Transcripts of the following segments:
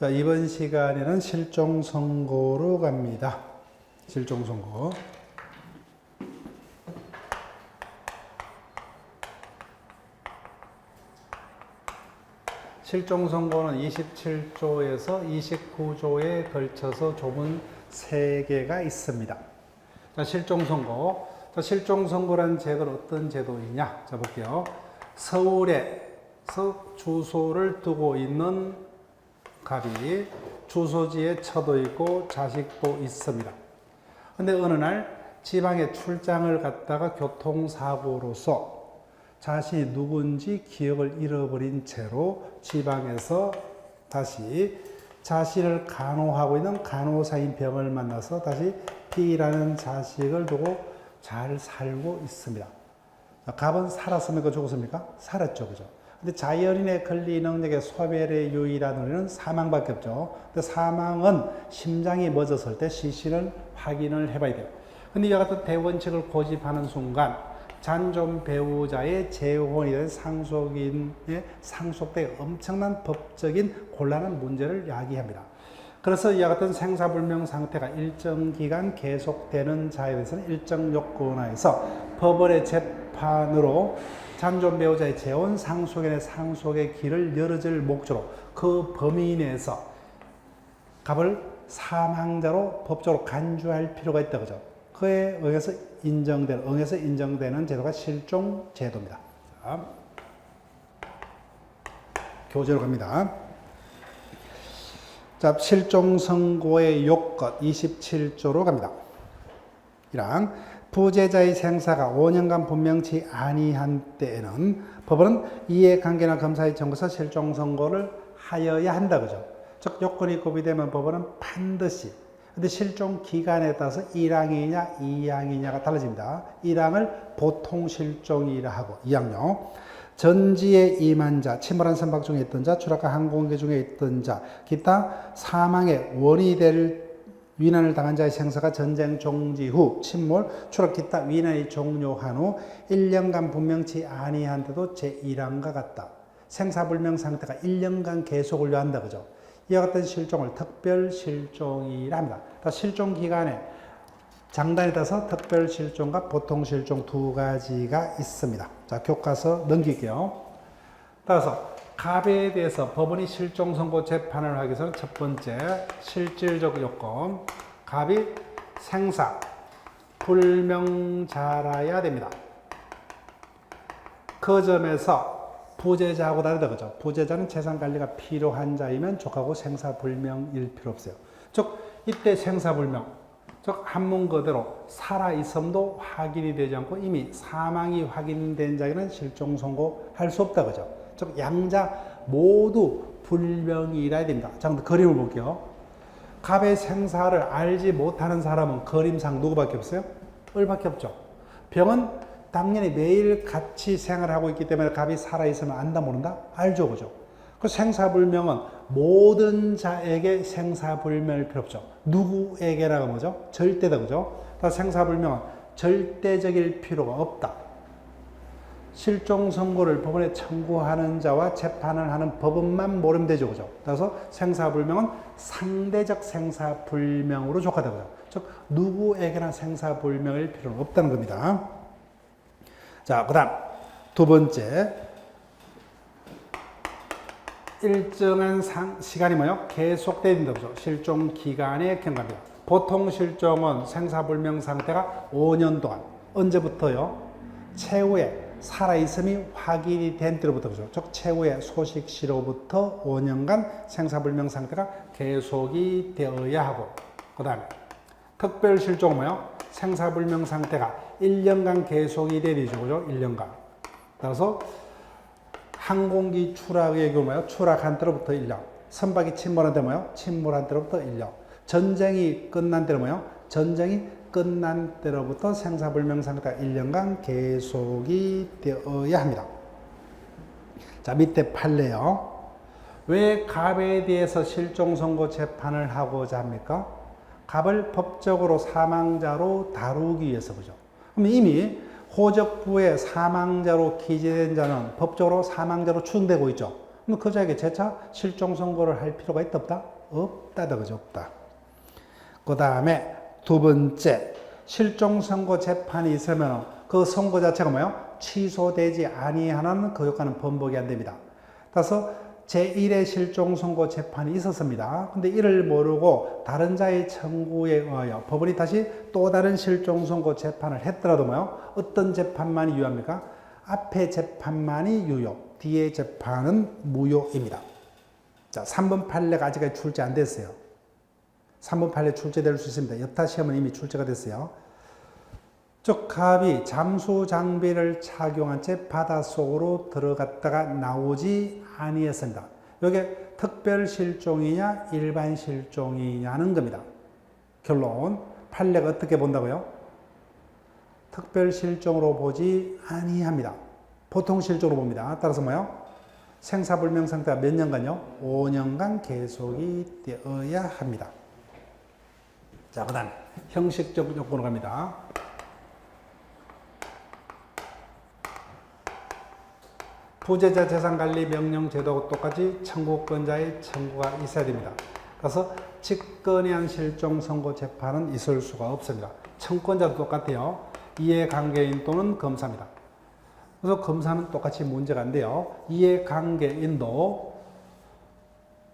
자, 이번 시간에는 실종선고로 갑니다. 실종선고. 실종선고는 27조에서 29조에 걸쳐서 조문 3개가 있습니다. 자, 실종선고. 자, 실종선고라는 제도는 어떤 제도이냐? 자, 볼게요. 서울에서 주소를 두고 있는 갑이 주소지에 처도 있고 자식도 있습니다. 근데 어느 날 지방에 출장을 갔다가 교통사고로서 자신이 누군지 기억을 잃어버린 채로 지방에서 다시 자신을 간호하고 있는 간호사인 병을 만나서 다시 B라는 자식을 두고 잘 살고 있습니다. 갑은 살았습니까? 죽었습니까? 살았죠. 그죠? 근데 자연인의 권리 능력의 소멸의 유일한 우리는 사망밖에 없죠. 근데 사망은 심장이 멎었을 때 시신을 확인을 해봐야 돼요. 근데 이와 같은 대원칙을 고집하는 순간 잔존 배우자의 재혼이 된 상속인의 상속된 엄청난 법적인 곤란한 문제를 야기합니다. 그래서 이와 같은 생사불명 상태가 일정 기간 계속되는 자에 대해서는 일정 요건 하에서 법원의 재판으로 잔존 배우자의 재혼 상속인의 상속의 길을 열어줄 목적으로 그 범위 내에서 갑을 사망자로 법적으로 간주할 필요가 있다. 그죠? 그에 의해서 인정되는 제도가 실종제도입니다. 자, 교재로 갑니다. 자, 실종선고의 요건 27조로 갑니다. 1항 부재자의 생사가 5년간 분명치 아니한 때에는 법원은 이해관계나 검사의 청구서 실종선고를 하여야 한다. 그죠? 즉 요건이 고비되면 법원은 반드시, 근데 실종 기간에 따라서 1항이냐 2항이냐가 달라집니다. 1항을 보통 실종이라 하고 2항요. 전지에 임한 자, 침몰한 선박 중에 있던 자, 추락한 항공기 중에 있던 자, 기타 사망의 원인이 될 위난을 당한 자의 생사가 전쟁 종지 후 침몰, 추락 기타 위난이 종료한 후 1년간 분명치 아니한데도 제1항과 같다. 생사불명 상태가 1년간 계속 요한다. 그죠? 이와 같은 실종을 특별 실종이라 합니다. 실종 기간에 장단에 따라서 특별 실종과 보통 실종 두 가지가 있습니다. 자, 교과서 넘길게요. 따라서 갑에 대해서 법원이 실종 선고 재판을 하기 위해서는 첫 번째 실질적 요건, 갑이 생사 불명자라야 됩니다. 그 점에서 부재자하고 다르다. 그죠? 부재자는 재산 관리가 필요한 자이면 족하고 생사불명일 필요 없어요. 즉 이때 생사불명, 즉 한문 그대로 살아있음도 확인이 되지 않고 이미 사망이 확인된 자에게는 실종 선고할 수 없다. 그죠? 즉 양자 모두 불명이라 됩니다. 자, 그럼 그림을 볼게요. 갑의 생사를 알지 못하는 사람은 그림상 누구밖에 없어요? 을밖에 없죠. 병은 당연히 매일 같이 생활하고 있기 때문에 갑이 살아있으면 안다 모른다? 알죠. 그죠? 그 생사불명은 모든 자에게 생사불명일 필요 없죠. 누구에게라고 뭐죠? 절대다. 그죠? 생사불명은 절대적일 필요가 없다. 실종 선고를 법원에 청구하는 자와 재판을 하는 법원만 모르면 되죠. 그죠? 그래서 생사불명은 상대적 생사불명으로 족하다. 그죠? 즉 누구에게나 생사불명일 필요는 없다는 겁니다. 자, 그 다음 두 번째, 일정한 시간이 뭐요? 계속된다. 그죠? 실종 기간의 경과입니다. 보통 실종은 생사불명 상태가 5년 동안, 언제부터요? 최후의 살아있음이 확인이 된 때로부터. 그죠? 즉 최후의 소식시로부터 5년간 생사불명 상태가 계속이 되어야 하고, 그 다음에 특별 실종은 뭐요? 생사불명 상태가 1년간 계속이 되죠. 그죠? 1년간. 따라서 항공기 추락의 경우 뭐요? 추락한 때로부터 1년. 선박이 침몰한 때 뭐요? 침몰한 때로부터 1년. 전쟁이 끝난 때로 뭐요? 전쟁이 끝난 때로부터 생사불명 상태가 1년간 계속이 되어야 합니다. 자, 밑에 판례요. 왜 갑에 대해서 실종 선고 재판을 하고자 합니까? 갑을 법적으로 사망자로 다루기 위해서. 그죠? 그럼 이미 호적부에 사망자로 기재된 자는 법적으로 사망자로 추정되고 있죠. 그럼 그 자에게 재차 실종 선고를 할 필요가 있다 없다? 없다다 그죠? 없다. 그 다음에 두 번째, 실종 선고 재판이 있으면 그 선고 자체가 뭐예요? 취소되지 아니하는 그 효과는 번복이 안 됩니다. 따라서 제1의 실종 선고 재판이 있었습니다. 근데 이를 모르고 다른 자의 청구에 의하여 법원이 다시 또 다른 실종 선고 재판을 했더라도 뭐요? 어떤 재판만이 유효합니까? 앞에 재판만이 유효, 뒤의 재판은 무효입니다. 자, 3번 판례가 아직까지 출제 안 됐어요. 3번 판례 출제될 수 있습니다. 여타 시험은 이미 출제가 됐어요. 즉 갑이 잠수 장비를 착용한 채 바닷속으로 들어갔다가 나오지 아니했습니다. 이게 특별 실종이냐 일반 실종이냐는 겁니다. 결론, 판례가 어떻게 본다고요? 특별 실종으로 보지 아니합니다. 보통 실종으로 봅니다. 따라서 뭐요? 생사불명 상태가 몇 년간요? 5년간 계속이 되어야 합니다. 자, 그 다음에 형식적 요건으로 갑니다. 부재자 재산관리 명령 제도하고 똑같이 청구권자의 청구가 있어야 됩니다. 그래서 직권한 실종 선고 재판은 있을 수가 없습니다. 청구권자도 똑같아요. 이해관계인 또는 검사입니다. 그래서 검사는 똑같이 문제가 안 돼요. 이해관계인도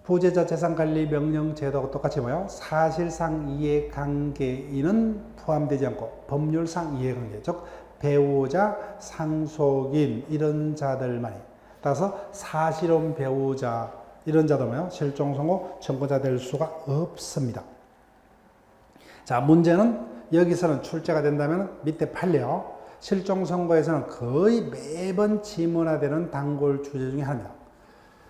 부재자 재산관리 명령 제도하고 똑같이 뭐요? 사실상 이해관계인은 포함되지 않고 법률상 이해관계, 즉 배우자, 상속인 이런 자들만이, 따라서 사실혼 배우자 이런 자들은요 실종 선고 청구자 될 수가 없습니다. 자, 문제는 여기서는 출제가 된다면 밑에 판례요. 실종 선고에서는 거의 매번 지문화되는 단골 주제 중에 하나입니다.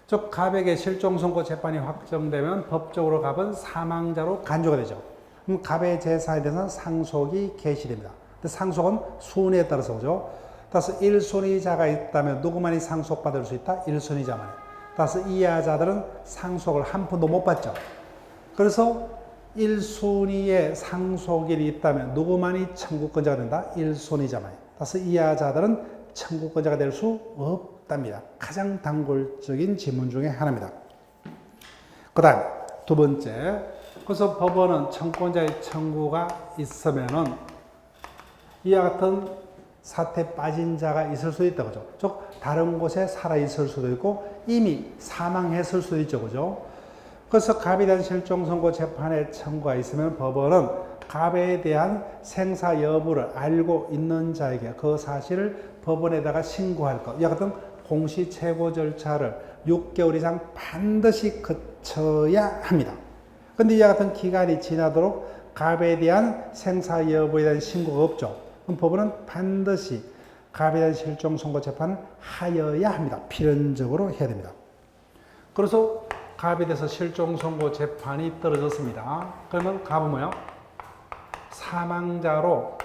즉 갑에게 실종 선고 재판이 확정되면 법적으로 갑은 사망자로 간주가 되죠. 그럼 갑의 재산에 대해서는 상속이 개시됩니다. 상속은 순위에 따라서 오죠. 따라서 1순위자가 있다면 누구만이 상속받을 수 있다? 1순위자만이. 따라서 이하자들은 상속을 한 푼도 못 받죠. 그래서 1순위에 상속인이 있다면 누구만이 청구권자가 된다? 1순위자만이. 따라서 이하자들은 청구권자가 될 수 없답니다. 가장 단골적인 지문 중에 하나입니다. 그 다음 두 번째, 그래서 법원은 청구권자의 청구가 있으면은 이와 같은 사태에 빠진 자가 있을 수도 있다, 그죠? 즉, 다른 곳에 살아 있을 수도 있고, 이미 사망했을 수도 있죠, 그죠? 그래서 갑에 대한 실종 선고 재판에 청구가 있으면 법원은 갑에 대한 생사 여부를 알고 있는 자에게 그 사실을 법원에다가 신고할 것. 이와 같은 공시최고 절차를 6개월 이상 반드시 거쳐야 합니다. 근데 이와 같은 기간이 지나도록 갑에 대한 생사 여부에 대한 신고가 없죠. 그럼 법원은 반드시 갑에 대한 실종 선고 재판을 하여야 합니다. 필연적으로 해야 됩니다. 그래서 갑에 대해서 실종 선고 재판이 떨어졌습니다. 그러면 갑은 뭐예요? 사망자로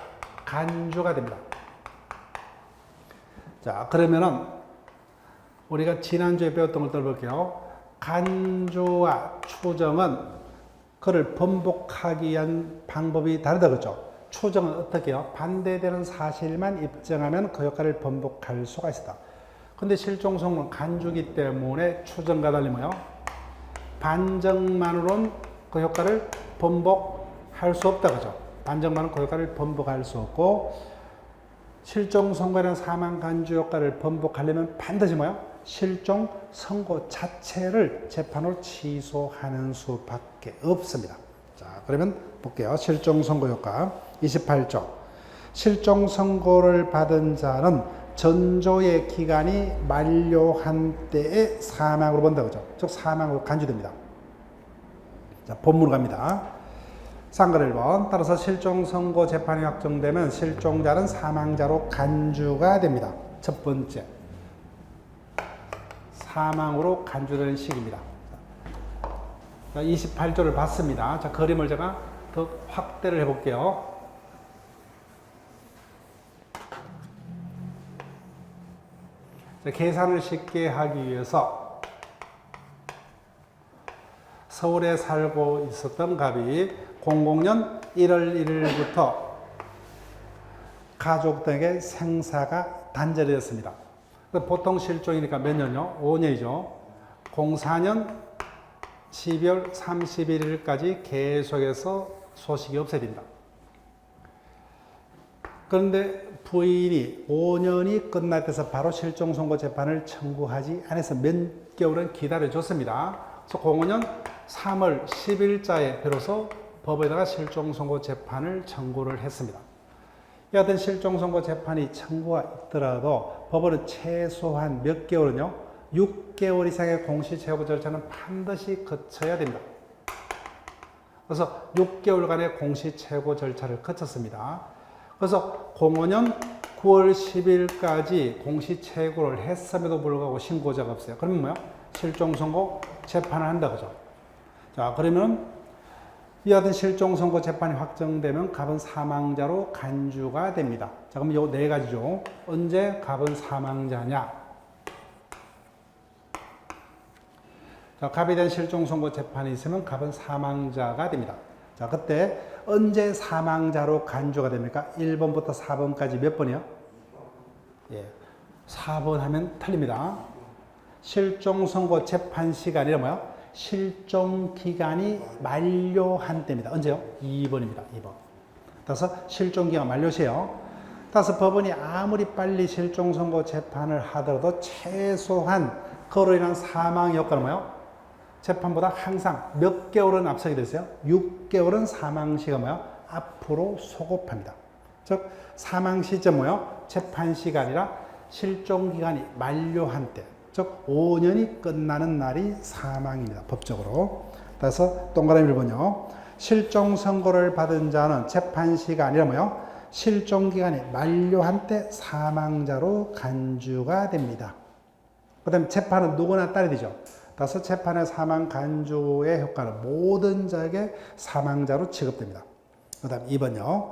간주가 됩니다. 자, 그러면은 우리가 지난주에 배웠던 걸 들어볼게요. 간주와 추정은 그를 번복하기 위한 방법이 다르다 그랬죠. 추정은 어떻게 해요? 반대되는 사실만 입증하면 그 효과를 번복할 수가 있다. 근데 실종 선고는 간주기 때문에 추정과 달리 뭐예요? 반정만으로는 그 효과를 번복할 수 없다 그죠. 반정만으로는 그 효과를 번복할 수 없고, 실종 선고에는 사망 간주 효과를 번복하려면 반드시 뭐예요? 실종 선고 자체를 재판으로 취소하는 수밖에 없습니다. 자, 그러면 볼게요. 실종 선고 효과 28조. 실종 선고를 받은 자는 전조의 기간이 만료한 때에 사망으로 본다 그죠. 즉 사망으로 간주됩니다. 자, 본문으로 갑니다. 상글 1번. 따라서 실종 선고 재판이 확정되면 실종자는 사망자로 간주가 됩니다. 첫 번째, 사망으로 간주되는 시기입니다. 자, 28조를 봤습니다. 자, 그림을 제가 더 확대를 해볼게요. 자, 계산을 쉽게 하기 위해서 서울에 살고 있었던 갑이 00년 1월 1일부터 가족들에게 생사가 단절이 됐습니다. 보통 실종이니까 몇 년요? 5년이죠. 04년 12월 31일까지 계속해서 소식이 없어야 됩니다. 그런데 부인이 5년이 끝날 때서 바로 실종선고 재판을 청구하지 않아서 몇 개월은 기다려줬습니다. 그래서 05년 3월 10일자에 비로소 법원에다가 실종선고 재판을 청구를 했습니다. 여하튼 실종선고 재판이 청구가 있더라도 법원은 최소한 몇 개월은요, 6개월 이상의 공시채고 절차는 반드시 거쳐야 됩니다. 그래서 6개월간의 공시채고 절차를 거쳤습니다. 그래서 05년 9월 10일까지 공시채고를 했음에도 불구하고 신고자가 없어요. 그러면 뭐야? 실종선고 재판을 한다 그죠? 자, 그러면 이하든 실종선고 재판이 확정되면 갑은 사망자로 간주가 됩니다. 자, 그럼 요 네 가지죠. 언제 갑은 사망자냐? 자, 갑에 대한 실종선고 재판이 있으면 갑은 사망자가 됩니다. 자, 그때 언제 사망자로 간주가 됩니까? 1번부터 4번까지 몇 번이요? 예, 4번 하면 틀립니다. 실종선고 재판 시간이란 뭐야? 실종 기간이 만료한 때입니다. 언제요? 2번입니다. 2번. 따라서 실종 기간 만료시에요. 따라서 법원이 아무리 빨리 실종선고 재판을 하더라도 최소한 그로 인한 사망 여건은 뭐예요? 재판보다 항상 몇 개월은 앞서게 됐어요? 6개월은 사망 시가 뭐예요? 앞으로 소급합니다. 즉 사망 시점 뭐예요? 재판 시간이라 실종 기간이 만료한 때. 즉 5년이 끝나는 날이 사망입니다. 법적으로. 따라서 동그라미 1번요. 실종 선고를 받은 자는 재판 시간이라 뭐요? 실종 기간이 만료한 때 사망자로 간주가 됩니다. 그 다음에 재판은 누구나 따라야 되죠. 따라서 재판의 사망 간주의 효과는 모든 자에게 사망자로 취급됩니다. 그 다음 2번요.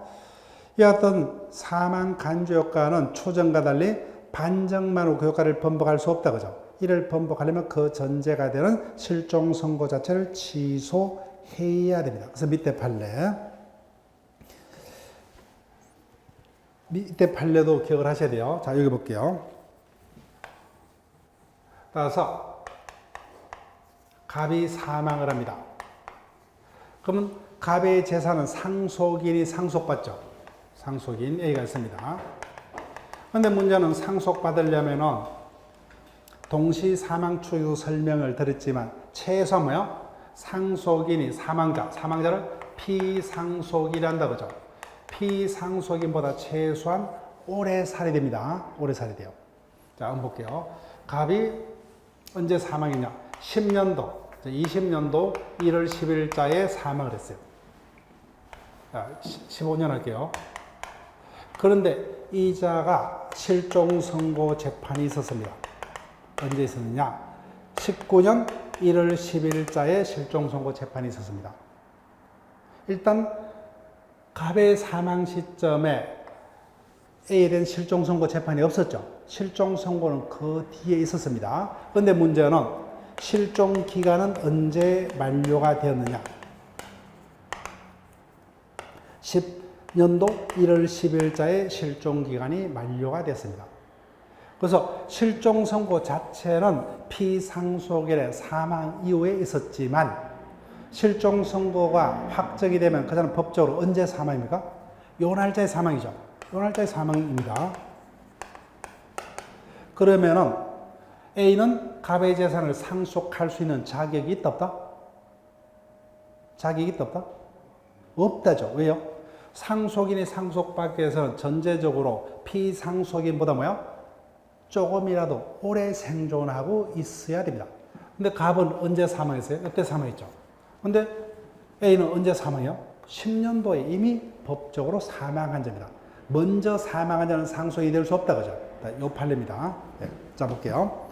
이 어떤 사망 간주 효과는 초전과 달리 반정만으로 그 효과를 번복할 수 없다 그죠? 이를 번복하려면 그 전제가 되는 실종 선고 자체를 취소해야 됩니다. 그래서 밑에 판례. 밑에 판례도 기억을 하셔야 돼요. 자, 여기 볼게요. 따라서 갑이 사망을 합니다. 그러면 갑의 재산은 상속인이 상속받죠. 상속인 A가 있습니다. 그런데 문제는 상속받으려면은 동시 사망 추후 설명을 드렸지만 최소 뭐요? 상속인이 사망자를 피상속이란다 그죠? 피상속인보다 최소한 오래 살아야 됩니다. 오래 살아야 돼요. 자, 한번 볼게요. 갑이 언제 사망했냐? 10년도, 20년도 1월 10일자에 사망을 했어요. 자, 15년 할게요. 그런데 이자가 실종 선고 재판이 있었습니다. 언제 있었느냐? 19년 1월 10일자에 실종 선고 재판이 있었습니다. 일단 갑의 사망 시점에 A에 대한 실종 선고 재판이 없었죠. 실종 선고는 그 뒤에 있었습니다. 그런데 문제는 실종 기간은 언제 만료가 되었느냐? 10년도 1월 10일자에 실종 기간이 만료가 됐습니다. 그래서 실종 선고 자체는 피상속인의 사망 이후에 있었지만 실종 선고가 확정이 되면 그자는 법적으로 언제 사망입니까? 요 날짜의 사망이죠. 요 날짜의 사망입니다. 그러면은 A는 갑의 재산을 상속할 수 있는 자격이 있다 없다? 자격이 있다 없다? 없다죠. 왜요? 상속인이 상속받기 위해서는 전제적으로 피상속인보다 뭐야? 조금이라도 오래 생존하고 있어야 됩니다. 근데 갑은 언제 사망했어요? 이때 사망했죠. 근데 A는 언제 사망해요? 10년도에 이미 법적으로 사망한 자입니다. 먼저 사망한 자는 상속이 될 수 없다 그죠? 요 판례입니다. 네, 자 볼게요.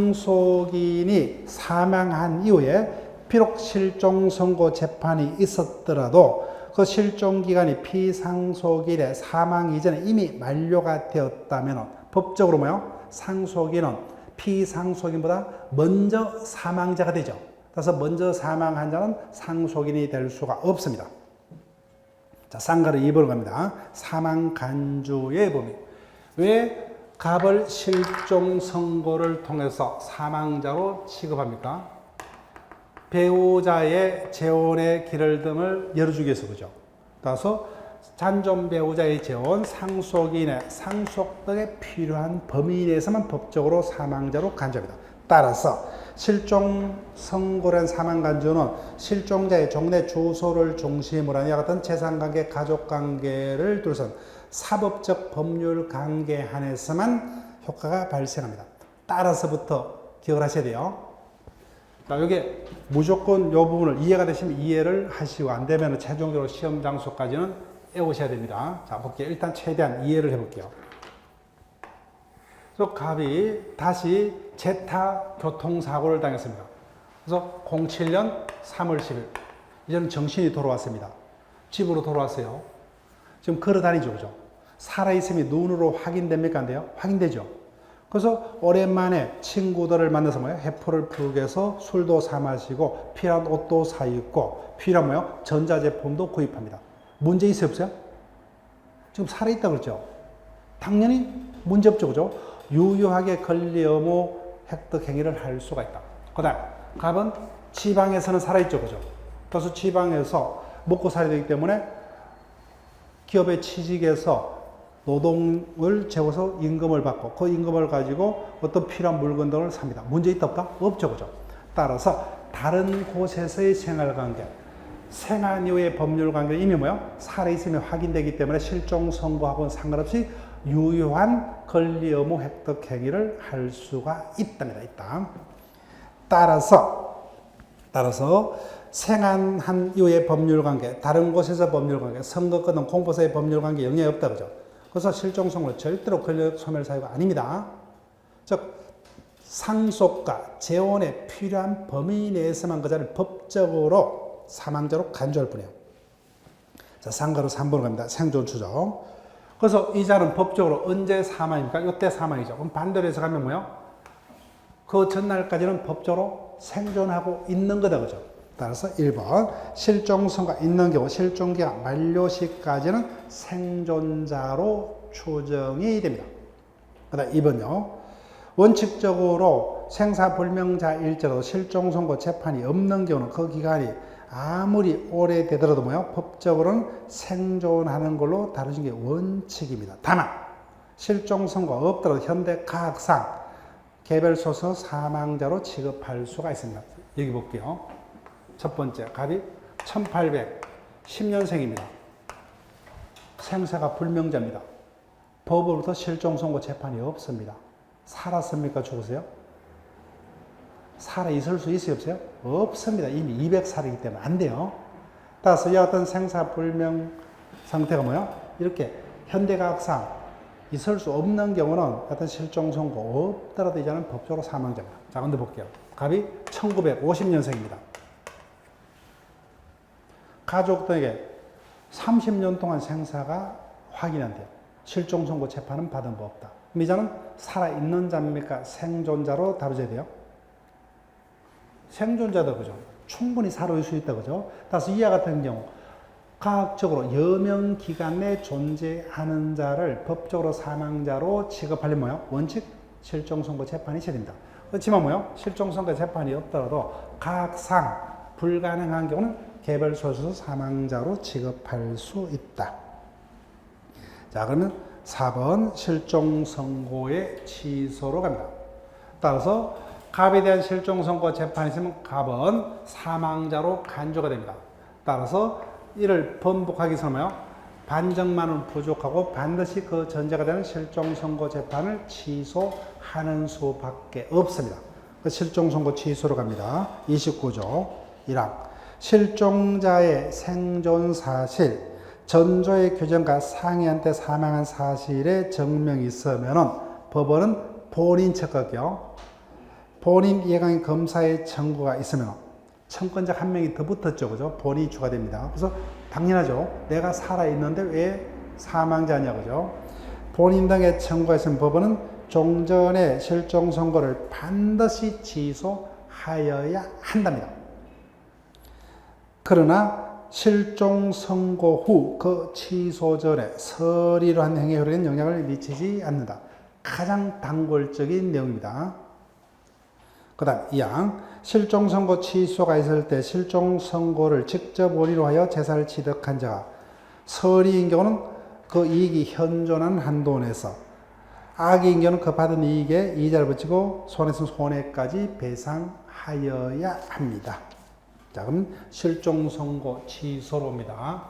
피상속인이 사망한 이후에 비록 실종 선고 재판이 있었더라도 그 실종 기간이 피상속인의 사망 이전에 이미 만료가 되었다면 법적으로 뭐요? 상속인은 피상속인보다 먼저 사망자가 되죠. 따라서 먼저 사망한 자는 상속인이 될 수가 없습니다. 자, 쌍가루 2번으로 갑니다. 사망 간주의 범위. 왜 갑을 실종 선고를 통해서 사망자로 취급합니까? 배우자의 재혼의 길을 등을 열어주기 위해서 그죠. 따라서 잔존 배우자의 재혼, 상속인의 상속 등에 필요한 범위 내에서만 법적으로 사망자로 간주합니다. 따라서 실종 선고된 사망 간주는 실종자의 종래 주소를 중심으로 한 이와 같은 재산관계, 가족관계를 둘러싼 사법적 법률 관계 한에서만 효과가 발생합니다. 따라서부터 기억을 하셔야 돼요. 자, 이게 무조건 이 부분을 이해가 되시면 이해를 하시고 안 되면 최종적으로 시험 장소까지는 외우셔야 됩니다. 자, 볼게요. 일단 최대한 이해를 해볼게요. 그래서 갑이 다시 제타 교통사고를 당했습니다. 그래서 07년 3월 10일 이제는 정신이 돌아왔습니다. 집으로 돌아왔어요. 지금 걸어 다니죠, 그죠? 살아있음이 눈으로 확인됩니까? 안 돼요? 확인되죠. 그래서 오랜만에 친구들을 만나서 뭐예요? 해프를 풀게 해서 술도 사 마시고 필요한 옷도 사 입고 필요한 뭐예요? 전자제품도 구입합니다. 문제 있어요, 없어요? 지금 살아있다 그랬죠? 당연히 문제 없죠, 그죠? 유효하게 권리 의무 획득 행위를 할 수가 있다. 그 다음, 갑은 지방에서는 살아있죠, 그죠? 그래서 지방에서 먹고 살아야 되기 때문에 기업에 취직해서 노동을 재워서 임금을 받고 그 임금을 가지고 어떤 필요한 물건 등을 삽니다. 문제 있다 없다? 없죠, 그죠? 따라서 다른 곳에서의 생활관계, 생활 이후의 법률관계는 이미 뭐요? 살아있음이 확인되기 때문에 실종 선고하고는 상관없이 유효한 권리 의무 획득 행위를 할 수가 있답니다. 있다. 따라서 생활한 이후의 법률관계, 다른 곳에서 법률관계, 선거권 등 공포사의 법률관계 영향이 없다 그죠? 그래서 실종 선고는 절대로 권력 소멸 사유가 아닙니다. 즉 상속과 재혼에 필요한 범위 내에서만 그 자를 법적으로 사망자로 간주할 뿐이에요. 자, 상가로 3번으로 갑니다. 생존 추정. 그래서 이 자는 법적으로 언제 사망입니까? 이때 사망이죠. 그럼 반대로 해서 가면 뭐요? 그 전날까지는 법적으로 생존하고 있는 거다 그죠? 따라서 1번 실종선고가 있는 경우 실종기간 만료 시까지는 생존자로 추정이 됩니다. 그 다음 2번요. 원칙적으로 생사불명자일지라도 실종선고 재판이 없는 경우는 그 기간이 아무리 오래되더라도 뭐요? 법적으로는 생존하는 걸로 다루는 게 원칙입니다. 다만 실종선고가 없더라도 현대과학상 개별소서 사망자로 취급할 수가 있습니다. 여기 볼게요. 첫 번째, 갑이 1810년생입니다. 생사가 불명자입니다. 법으로부터 실종선고 재판이 없습니다. 살았습니까? 죽으세요? 살아 있을 수 있어요? 없어요? 없습니다. 이미 200살이기 때문에 안 돼요. 따라서 이 어떤 생사불명 상태가 뭐야? 이렇게 현대과학상 있을 수 없는 경우는 어떤 실종선고 없더라도 이제는 법적으로 사망자입니다. 자, 근데 볼게요. 갑이 1950년생입니다. 가족들에게 30년 동안 생사가 확인이 안 돼요. 실종선고 재판은 받은 바 없다. 그럼 이자는 살아있는 자입니까? 생존자로 다루어야 돼요. 생존자다, 그죠? 충분히 살아올 수 있다, 그죠? 따라서 이와 같은 경우, 과학적으로 여명 기간 내 존재하는 자를 법적으로 사망자로 취급하려면 뭐요? 원칙 실종선고 재판이 있어야 됩니다. 그렇지만 뭐요? 실종선고 재판이 없더라도 과학상 불가능한 경우는 개별소수로 사망자로 취급할 수 있다. 자, 그러면 4번 실종선고의 취소로 갑니다. 따라서 갑에 대한 실종선고 재판이 있으면 갑은 사망자로 간주가 됩니다. 따라서 이를 번복하기 위해서는 반정만은 부족하고 반드시 그 전제가 되는 실종선고 재판을 취소하는 수밖에 없습니다. 실종선고 취소로 갑니다. 29조 1항 실종자의 생존 사실, 전조의 규정과 상이한테 사망한 사실의 증명이 있으면은 법원은 본인 척각이요. 본인 예강의 검사의 청구가 있으면 청권자 한 명이 더 붙었죠, 그죠? 본인이 추가됩니다. 그래서 당연하죠. 내가 살아있는데 왜 사망자냐, 그죠? 본인 등의 청구가 있으면 법원은 종전의 실종 선고를 반드시 취소하여야 한답니다. 그러나 실종 선고 후 그 취소 전에 서리로 한 행위에 영향을 미치지 않는다. 가장 단골적인 내용입니다. 그 다음 2항 실종선고 취소가 있을 때 실종선고를 직접 원인으로 하여 재산을 취득한 자가 서리인 경우는 그 이익이 현존한 한도 내에서, 악의인 경우는 그 받은 이익에 이자를 붙이고 손해성 손해까지 배상하여야 합니다. 자, 그럼 실종선고 취소로 옵니다.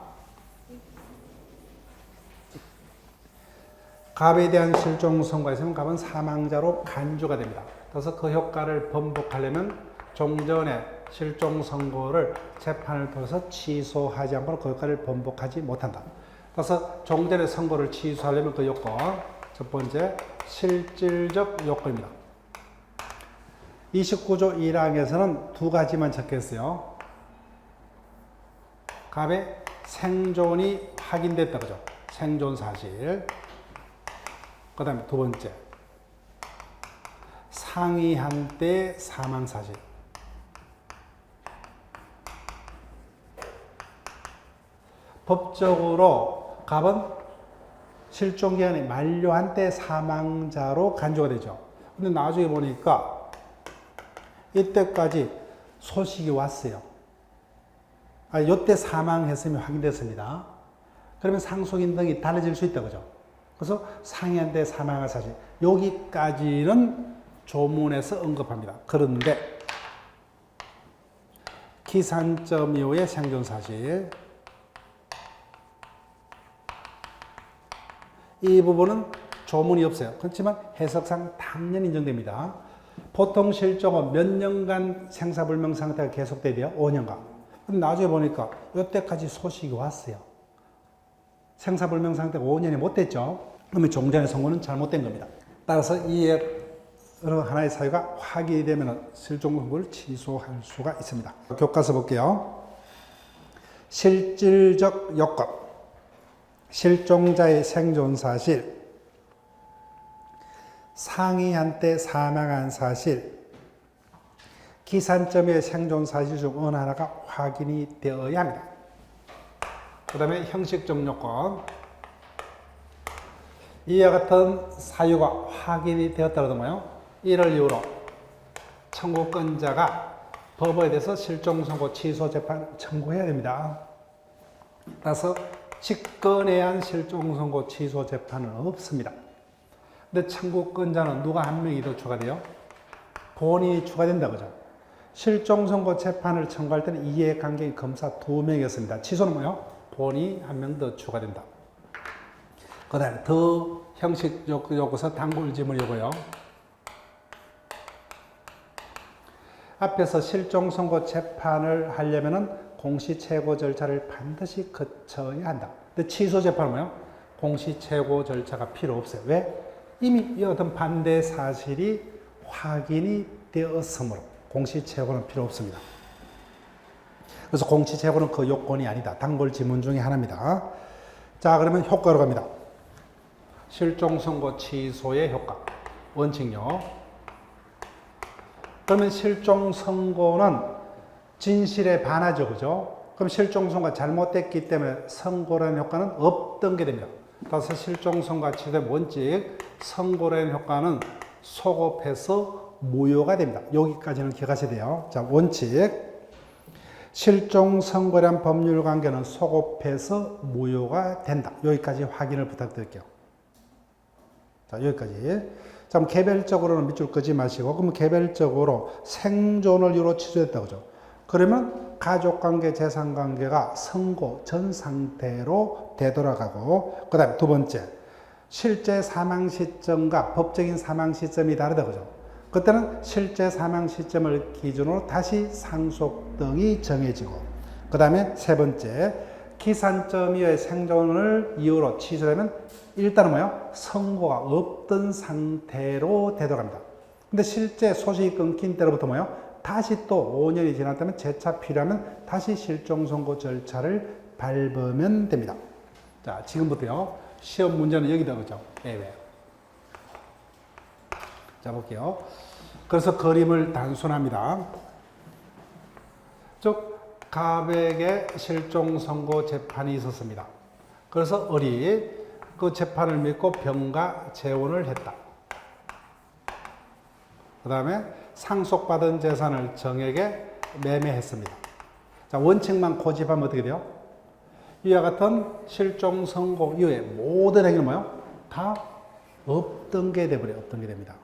갑에 대한 실종선고가 있으면 갑은 사망자로 간주가 됩니다. 그래서 그 효과를 번복하려면 종전에 실종선고를 재판을 통해서 취소하지 않고는 그 효과를 번복하지 못한다. 그래서 종전의 선고를 취소하려면 그 요건, 첫 번째 실질적 요건입니다. 29조 1항에서는 두 가지만 적혔어요. 갑의 생존이 확인됐다 그죠? 생존 사실. 그 다음에 두 번째 상이한 때 사망 사실. 법적으로 갑은 실종기간이 만료한 때 사망자로 간주가 되죠. 근데 나중에 보니까 이때까지 소식이 왔어요. 이때 사망했음이 확인됐습니다. 그러면 상속인 등이 달라질 수 있다 그죠? 그래서 상이한 때 사망할 사실, 여기까지는 조문에서 언급합니다. 그런데 기산점 이후의 생존 사실, 이 부분은 조문이 없어요. 그렇지만 해석상 당연히 인정됩니다. 보통 실종은 몇 년간 생사불명 상태가 계속돼야 5년간. 근데 나중에 보니까 이때까지 소식이 왔어요. 생사불명 상태가 5년이 못 됐죠. 그러면 종전의 선고는 잘못된 겁니다. 따라서 이 여러 하나의 사유가 확인이 되면 실종 선고를 취소할 수가 있습니다. 교과서 볼게요. 실질적 요건, 실종자의 생존 사실, 상이한 때 사망한 사실, 기산점의 생존 사실 중 어느 하나가 확인이 되어야 합니다. 그 다음에 형식적 요건, 이와 같은 사유가 확인이 되었다고 하면 이를 이유로 청구권자가 법원에 대해서 실종선고 취소 재판을 청구해야 됩니다. 따라서 직권에 의한 실종선고 취소 재판은 없습니다. 근데 청구권자는 누가 한 명이 더 추가돼요? 본인이 추가된다 그죠? 실종선고 재판을 청구할 때는 이해관계인 검사 2명이었습니다. 취소는 뭐예요? 본인이 한 명 더 추가된다. 그 다음에 더 형식 요구서 단골 지문 요구요. 앞에서 실종선고 재판을 하려면은 공시최고 절차를 반드시 거쳐야 한다. 근데 취소 재판은 뭐예요? 공시최고 절차가 필요 없어요. 왜? 이미 이 어떤 반대 사실이 확인이 되었으므로 공시최고는 필요 없습니다. 그래서 공시최고는 그 요건이 아니다. 단골 지문 중에 하나입니다. 자, 그러면 효과로 갑니다. 실종선고 취소의 효과. 원칙요. 그러면 실종선고는 진실에 반하죠. 그죠? 그럼 실종선고가 잘못됐기 때문에 선고라는 효과는 없던 게 됩니다. 따라서 실종선고가 취소된 원칙, 선고라는 효과는 소급해서 무효가 됩니다. 여기까지는 기억하셔야 돼요. 자, 원칙. 실종선고란 법률관계는 소급해서 무효가 된다. 여기까지 확인을 부탁드릴게요. 자, 여기까지. 자, 그럼 개별적으로는 밑줄 끄지 마시고, 그럼 개별적으로 생존을 이유로 취소했다고 하죠. 그러면 가족관계, 재산관계가 선고 전 상태로 되돌아가고, 그 다음에 두 번째, 실제 사망 시점과 법적인 사망 시점이 다르다 그죠. 그때는 실제 사망 시점을 기준으로 다시 상속 등이 정해지고, 그 다음에 세 번째, 기산점 이후의 생존을 이유로 취소되면 일단은 뭐예요? 선고가 없던 상태로 되돌아갑니다. 근데 실제 소식이 끊긴 때로부터 뭐예요? 다시 또 5년이 지났다면 재차 필요하면 다시 실종선고 절차를 밟으면 됩니다. 자, 지금부터요. 시험 문제는 여기다 그죠? 예외. 자, 볼게요. 그래서 그림을 단순합니다. 즉, 갑에게 실종선고 재판이 있었습니다. 그래서 을이 그 재판을 믿고 병가 재혼을 했다. 그 다음에 상속받은 재산을 정액에 매매했습니다. 자, 원칙만 고집하면 어떻게 돼요? 이와 같은 실종 선고 이후에 모든 행위는 뭐예요? 다 없던 게 돼버려요. 없던 게 됩니다.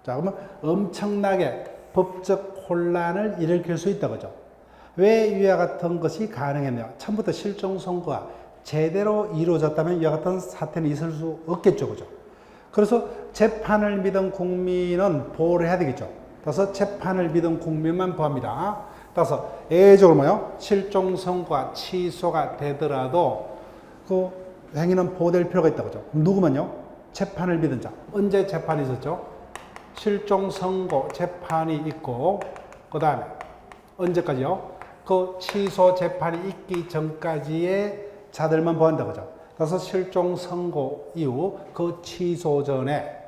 자, 그러면 엄청나게 법적 혼란을 일으킬 수 있다 그죠? 왜 이와 같은 것이 가능했냐? 처음부터 실종 선고가 제대로 이루어졌다면 이와 같은 사태는 있을 수 없겠죠, 그죠? 그래서 재판을 믿은 국민은 보호를 해야 되겠죠. 따라서 재판을 믿은 국민만 보호합니다. 따라서 예외적으로 뭐요? 실종 선고가 취소가 되더라도 그 행위는 보호될 필요가 있다 그죠? 누구면요? 재판을 믿은 자. 언제 재판이 있었죠? 실종 선고 재판이 있고 그 다음에 언제까지요? 그 취소 재판이 있기 전까지의 자들만 보호한다 그죠? 그래서 실종 선고 이후 그 취소 전에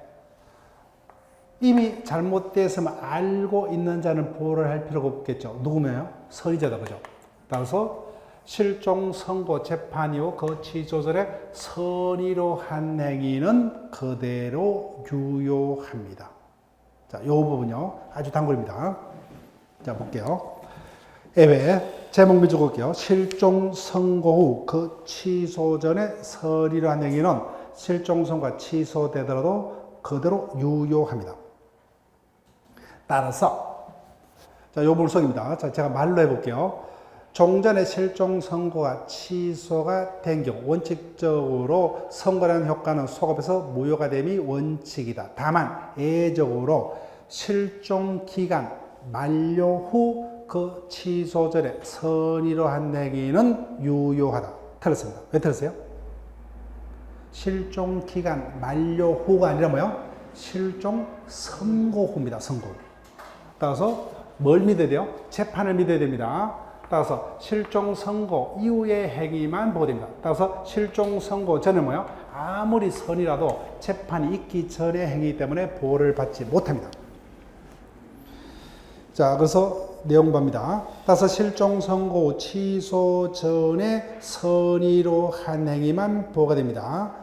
이미 잘못됐으면 알고 있는 자는 보호를 할 필요가 없겠죠. 누구면요? 선의자다 그죠? 따라서 실종 선고 재판 이후 그 취소 전에 선의로 한 행위는 그대로 유효합니다. 자, 이 부분요. 아주 단골입니다. 자, 볼게요. 예외, 제목 밑줄 볼게요. 실종 선고 후 그 취소 전에 선의로 한 행위는 실종 선고가 취소되더라도 그대로 유효합니다. 따라서, 자, 요 물속입니다. 자, 제가 말로 해볼게요. 종전에 실종 선고가 취소가 된 경우, 원칙적으로 선고라는 효과는 소급해서 무효가 됨이 원칙이다. 다만, 예외적으로 실종 기간 만료 후 그 취소 전에 선의로 한 행위는 유효하다. 틀렸습니다. 왜 틀렸어요? 실종 기간 만료 후가 아니라 뭐요? 실종 선고 후입니다. 선고 후. 따라서 뭘 믿어야 돼요? 재판을 믿어야 됩니다. 따라서 실종 선고 이후의 행위만 보호됩니다. 따라서 실종 선고 전에 뭐요? 아무리 선이라도 재판이 있기 전의 행위이기 때문에 보호를 받지 못합니다. 자, 그래서 내용 봅니다. 따라서 실종 선고 취소 전에 선의로 한 행위만 보호가 됩니다.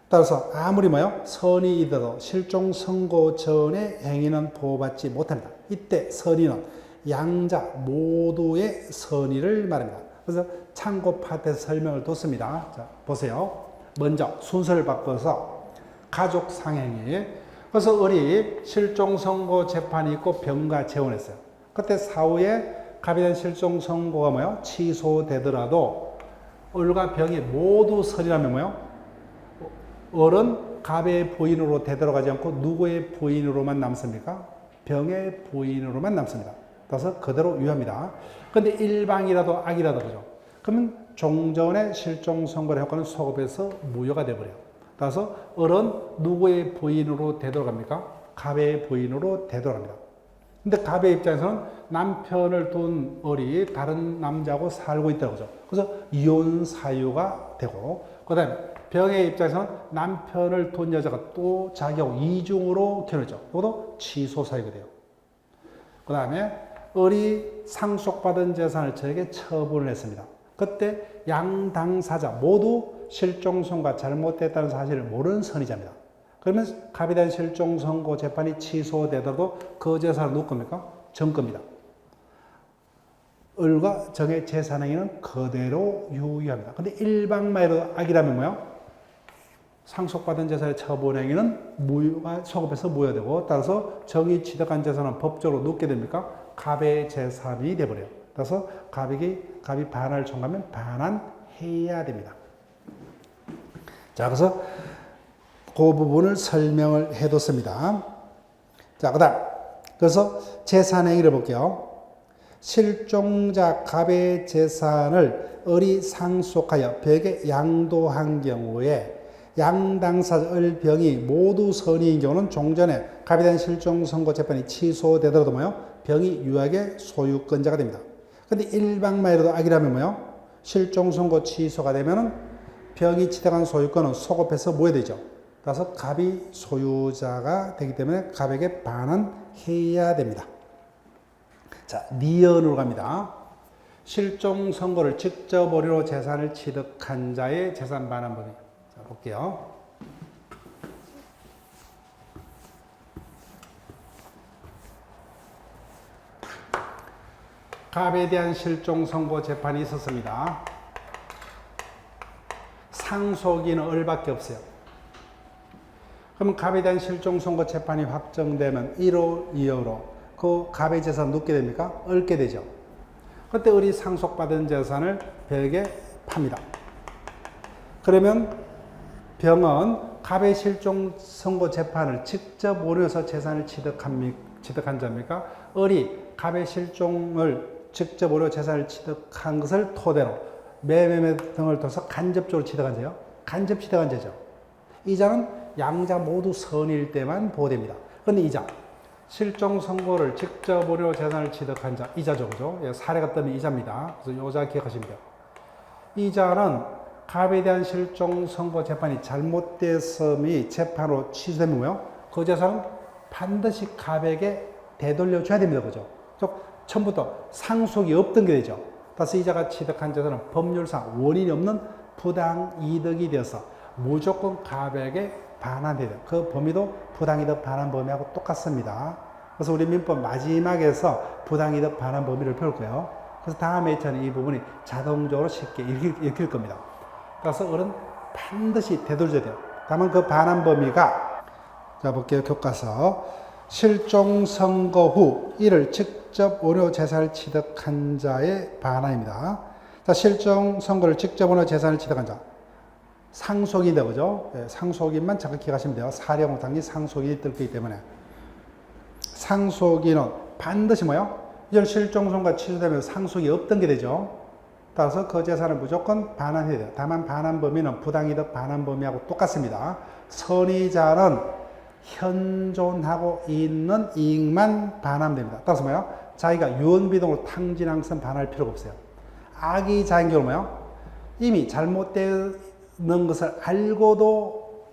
따라서 아무리 뭐요? 선의이더라도 실종 선고 전에 행위는 보호받지 못합니다. 이때 선의는 양자 모두의 선의를 말합니다. 그래서 참고 파트에서 설명을 뒀습니다. 자, 보세요. 먼저 순서를 바꿔서 가족 상행위. 그래서 을이 실종 선고 재판이 있고 병가 재혼했어요. 그때 사후에 갑에 대한 실종 선고가 뭐요? 취소되더라도 을과 병이 모두 선이라면 뭐요? 을은 갑의 부인으로 되돌아가지 않고 누구의 부인으로만 남습니까? 병의 부인으로만 남습니다. 따라서 그대로 유효합니다. 그런데 일방이라도 악이라도 그죠? 그러면 종전의 실종 선고의 효과는 소급해서 무효가 되어버려요. 따라서 을은 누구의 부인으로 되돌아갑니까? 갑의 부인으로 되돌아갑니다. 근데 갑의 입장에서는 남편을 둔 을이 다른 남자하고 살고 있다고 그죠? 그래서 이혼 사유가 되고, 그 다음에 병의 입장에서는 남편을 둔 여자가 또 자기하고 이중으로 결혼했죠. 이것도 취소 사유가 돼요. 그 다음에 을이 상속받은 재산을 저에게 처분을 했습니다. 그때 양 당사자 모두 실종 선고가 잘못됐다는 사실을 모르는 선의자입니다. 그러면 갑에 대한 실종 선고 재판이 취소되더라도 그 재산은 누구 겁니까? 정 겁니다. 을과 정의 재산 행위는 그대로 유효합니다. 근데 일방만이라도 악이라면 뭐요? 상속받은 재산의 처분 행위는 무효가 소급해서 무효되고, 따라서 정의 취득한 재산은 법적으로 눕게 됩니까? 갑의 재산이 되버려요. 따라서 갑이 반환을 청구하면 반환해야 됩니다. 자, 그래서 그 부분을 설명을 해뒀습니다. 자, 그래서 재산 행위를 볼게요. 실종자 갑의 재산을 을이 상속하여 벽에 양도한 경우에 양당사자 을, 병이 모두 선의인 경우는 종전에 갑에 대한 실종 선고 재판이 취소되더라도 뭐요? 병이 유악의 소유권자가 됩니다. 근데 일방만이라도 악이라면 뭐요? 실종 선고 취소가 되면은 병이 취득한 소유권은 소급해서 뭐야 되죠? 따라서 갑이 소유자가 되기 때문에 갑에게 반환해야 됩니다. 자, 니은으로 갑니다. 실종 선고를 직접 오류로 재산을 취득한 자의 재산 반환 범위. 자, 볼게요. 갑에 대한 실종 선고 재판이 있었습니다. 상속인은 을밖에 없어요. 그러면 갑에 대한 실종 선고 재판이 확정되면 1호, 2호로 그 갑의 재산 눕게 됩니까? 얻게 되죠. 그때 을이 상속받은 재산을 벽에 팝니다. 그러면 병은 갑의 실종 선고 재판을 직접 오려서 재산을 취득한 자입니까? 을이 갑의 실종을 직접 오려 재산을 취득한 것을 토대로 매매 등을 통해서 간접적으로 취득한 자요. 간접 취득한 자죠. 이자는 양자 모두 선일 때만 보호됩니다. 그런데 이자, 실종 선고를 직접 오려 재산을 취득한 자, 이자죠. 그죠? 사례가 뜨면 이자입니다. 그래서 요자 기억하시면 돼요. 이자는 갑에 대한 실종 선고 재판이 잘못됐음이 재판으로 취소되면 뭐요? 그 재산은 반드시 갑에게 되돌려줘야 됩니다. 그죠? 처음부터 상속이 없던 게 되죠. 따라서 이자가 취득한 재산은 법률상 원인이 없는 부당이득이 되어서 무조건 갑에게 반환돼야 돼요. 그 범위도 부당이득 반환 범위하고 똑같습니다. 그래서 우리 민법 마지막에서 부당이득 반환 범위를 배울 거예요. 그래서 다음 회차는 이 부분이 자동적으로 쉽게 읽힐 겁니다. 따라서 을은 반드시 되돌려야 돼요. 다만 그 반환 범위가, 자 볼게요. 교과서. 실종 선고 후 이를 직접 오려 재산을 취득한 자의 반환입니다. 자, 실종 선고를 직접 오려 재산을 취득한 자. 상속인이다, 그죠? 네, 상속인만 잠깐 기억하시면 돼요. 사령 당시 상속인이 뜰 거기 때문에. 상속인은 반드시 뭐요? 이전 실종 선고가 취소되면 상속이 없던 게 되죠. 따라서 그 재산을 무조건 반환해야 돼요. 다만 반환 범위는 부당이득 반환 범위하고 똑같습니다. 선의자는 현존하고 있는 이익만 반환됩니다. 따라서 뭐예요? 자기가 유언비동으로 탕진한 것은 반환할 필요가 없어요. 악의 자인 경우 뭐예요? 이미 잘못되는 것을 알고도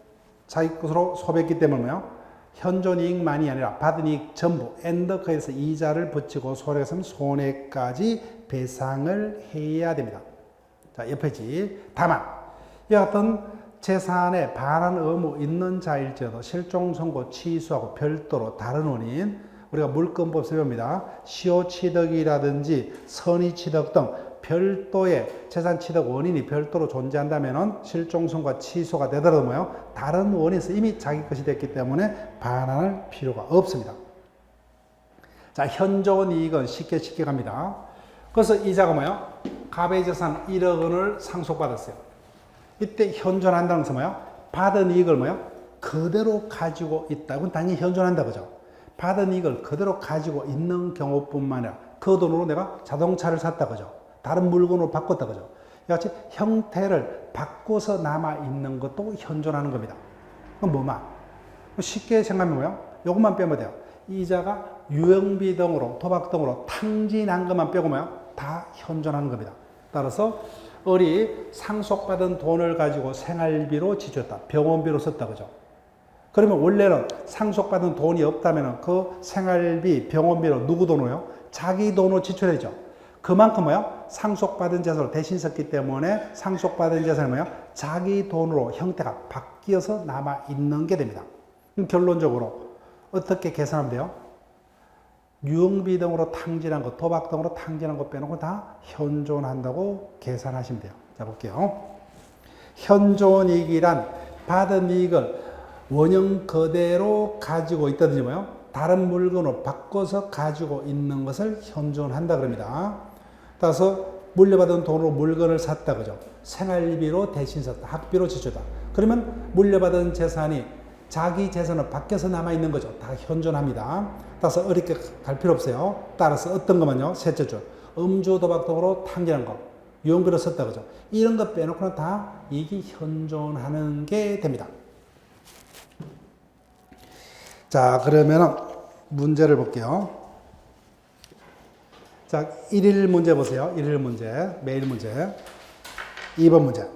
자기 것으로 소비했기 때문에 뭐예요? 현존 이익만이 아니라 받은 이익 전부 엔더커에서 이자를 붙이고 손해했으면 손해까지 배상을 해야 됩니다. 자, 옆에지. 다만 이와 같은 재산에 반환 의무 있는 자일지라도 실종 선고 취소하고 별도로 다른 원인, 우리가 물권법에서 배웁니다. 시효취득이라든지 선의취득 등 별도의 재산 취득 원인이 별도로 존재한다면 실종 선고가 취소가 되더라도 뭐요? 다른 원인에서 이미 자기 것이 됐기 때문에 반환할 필요가 없습니다. 자, 현존 이익은 쉽게 갑니다. 그래서 이자가 뭐요? 갑의 재산 1억 원을 상속받았어요. 이때 현존한다는 것은 뭐예요? 받은 이익을 뭐예요? 그대로 가지고 있다. 그건 당연히 현존한다, 그죠? 받은 이익을 그대로 가지고 있는 경우뿐만 아니라 그 돈으로 내가 자동차를 샀다, 그죠? 다른 물건으로 바꿨다, 그죠? 이같이 형태를 바꿔서 남아있는 것도 현존하는 겁니다. 그럼 뭐만? 쉽게 생각하면 뭐예요? 요것만 빼면 돼요. 이자가 유형비 등으로, 도박 등으로 탕진한 것만 빼고 뭐예요? 다 현존하는 겁니다. 따라서 을이 상속받은 돈을 가지고 생활비로 지출했다. 병원비로 썼다. 그죠? 그러면 원래는 상속받은 돈이 없다면 그 생활비, 병원비로 누구 돈으로요? 자기 돈으로 지출해야죠. 그만큼 뭐요? 상속받은 재산을 대신 썼기 때문에 상속받은 재산은 뭐요? 자기 돈으로 형태가 바뀌어서 남아있는 게 됩니다. 그럼 결론적으로 어떻게 계산하면 돼요? 유흥비 등으로 탕진한 것, 도박 등으로 탕진한 것 빼놓고 다 현존한다고 계산하시면 돼요. 자, 볼게요. 현존이익이란 받은 이익을 원형 그대로 가지고 있다든지 뭐요? 다른 물건으로 바꿔서 가지고 있는 것을 현존한다 그럽니다. 따라서 물려받은 돈으로 물건을 샀다, 그죠? 생활비로 대신 샀다. 학비로 지출다. 그러면 물려받은 재산이 자기 재산을 밖에서 남아있는 거죠. 다 현존합니다. 따라서 어렵게 갈 필요 없어요. 따라서 어떤 것만요? 셋째 줄. 음주, 도박 등으로 탕진한 거. 유언비로 썼다, 그죠? 이런 거 빼놓고는 다 이익이 현존하는 게 됩니다. 자, 그러면은 문제를 볼게요. 자, 1일 문제 보세요. 1일 문제. 매일 문제. 2번 문제.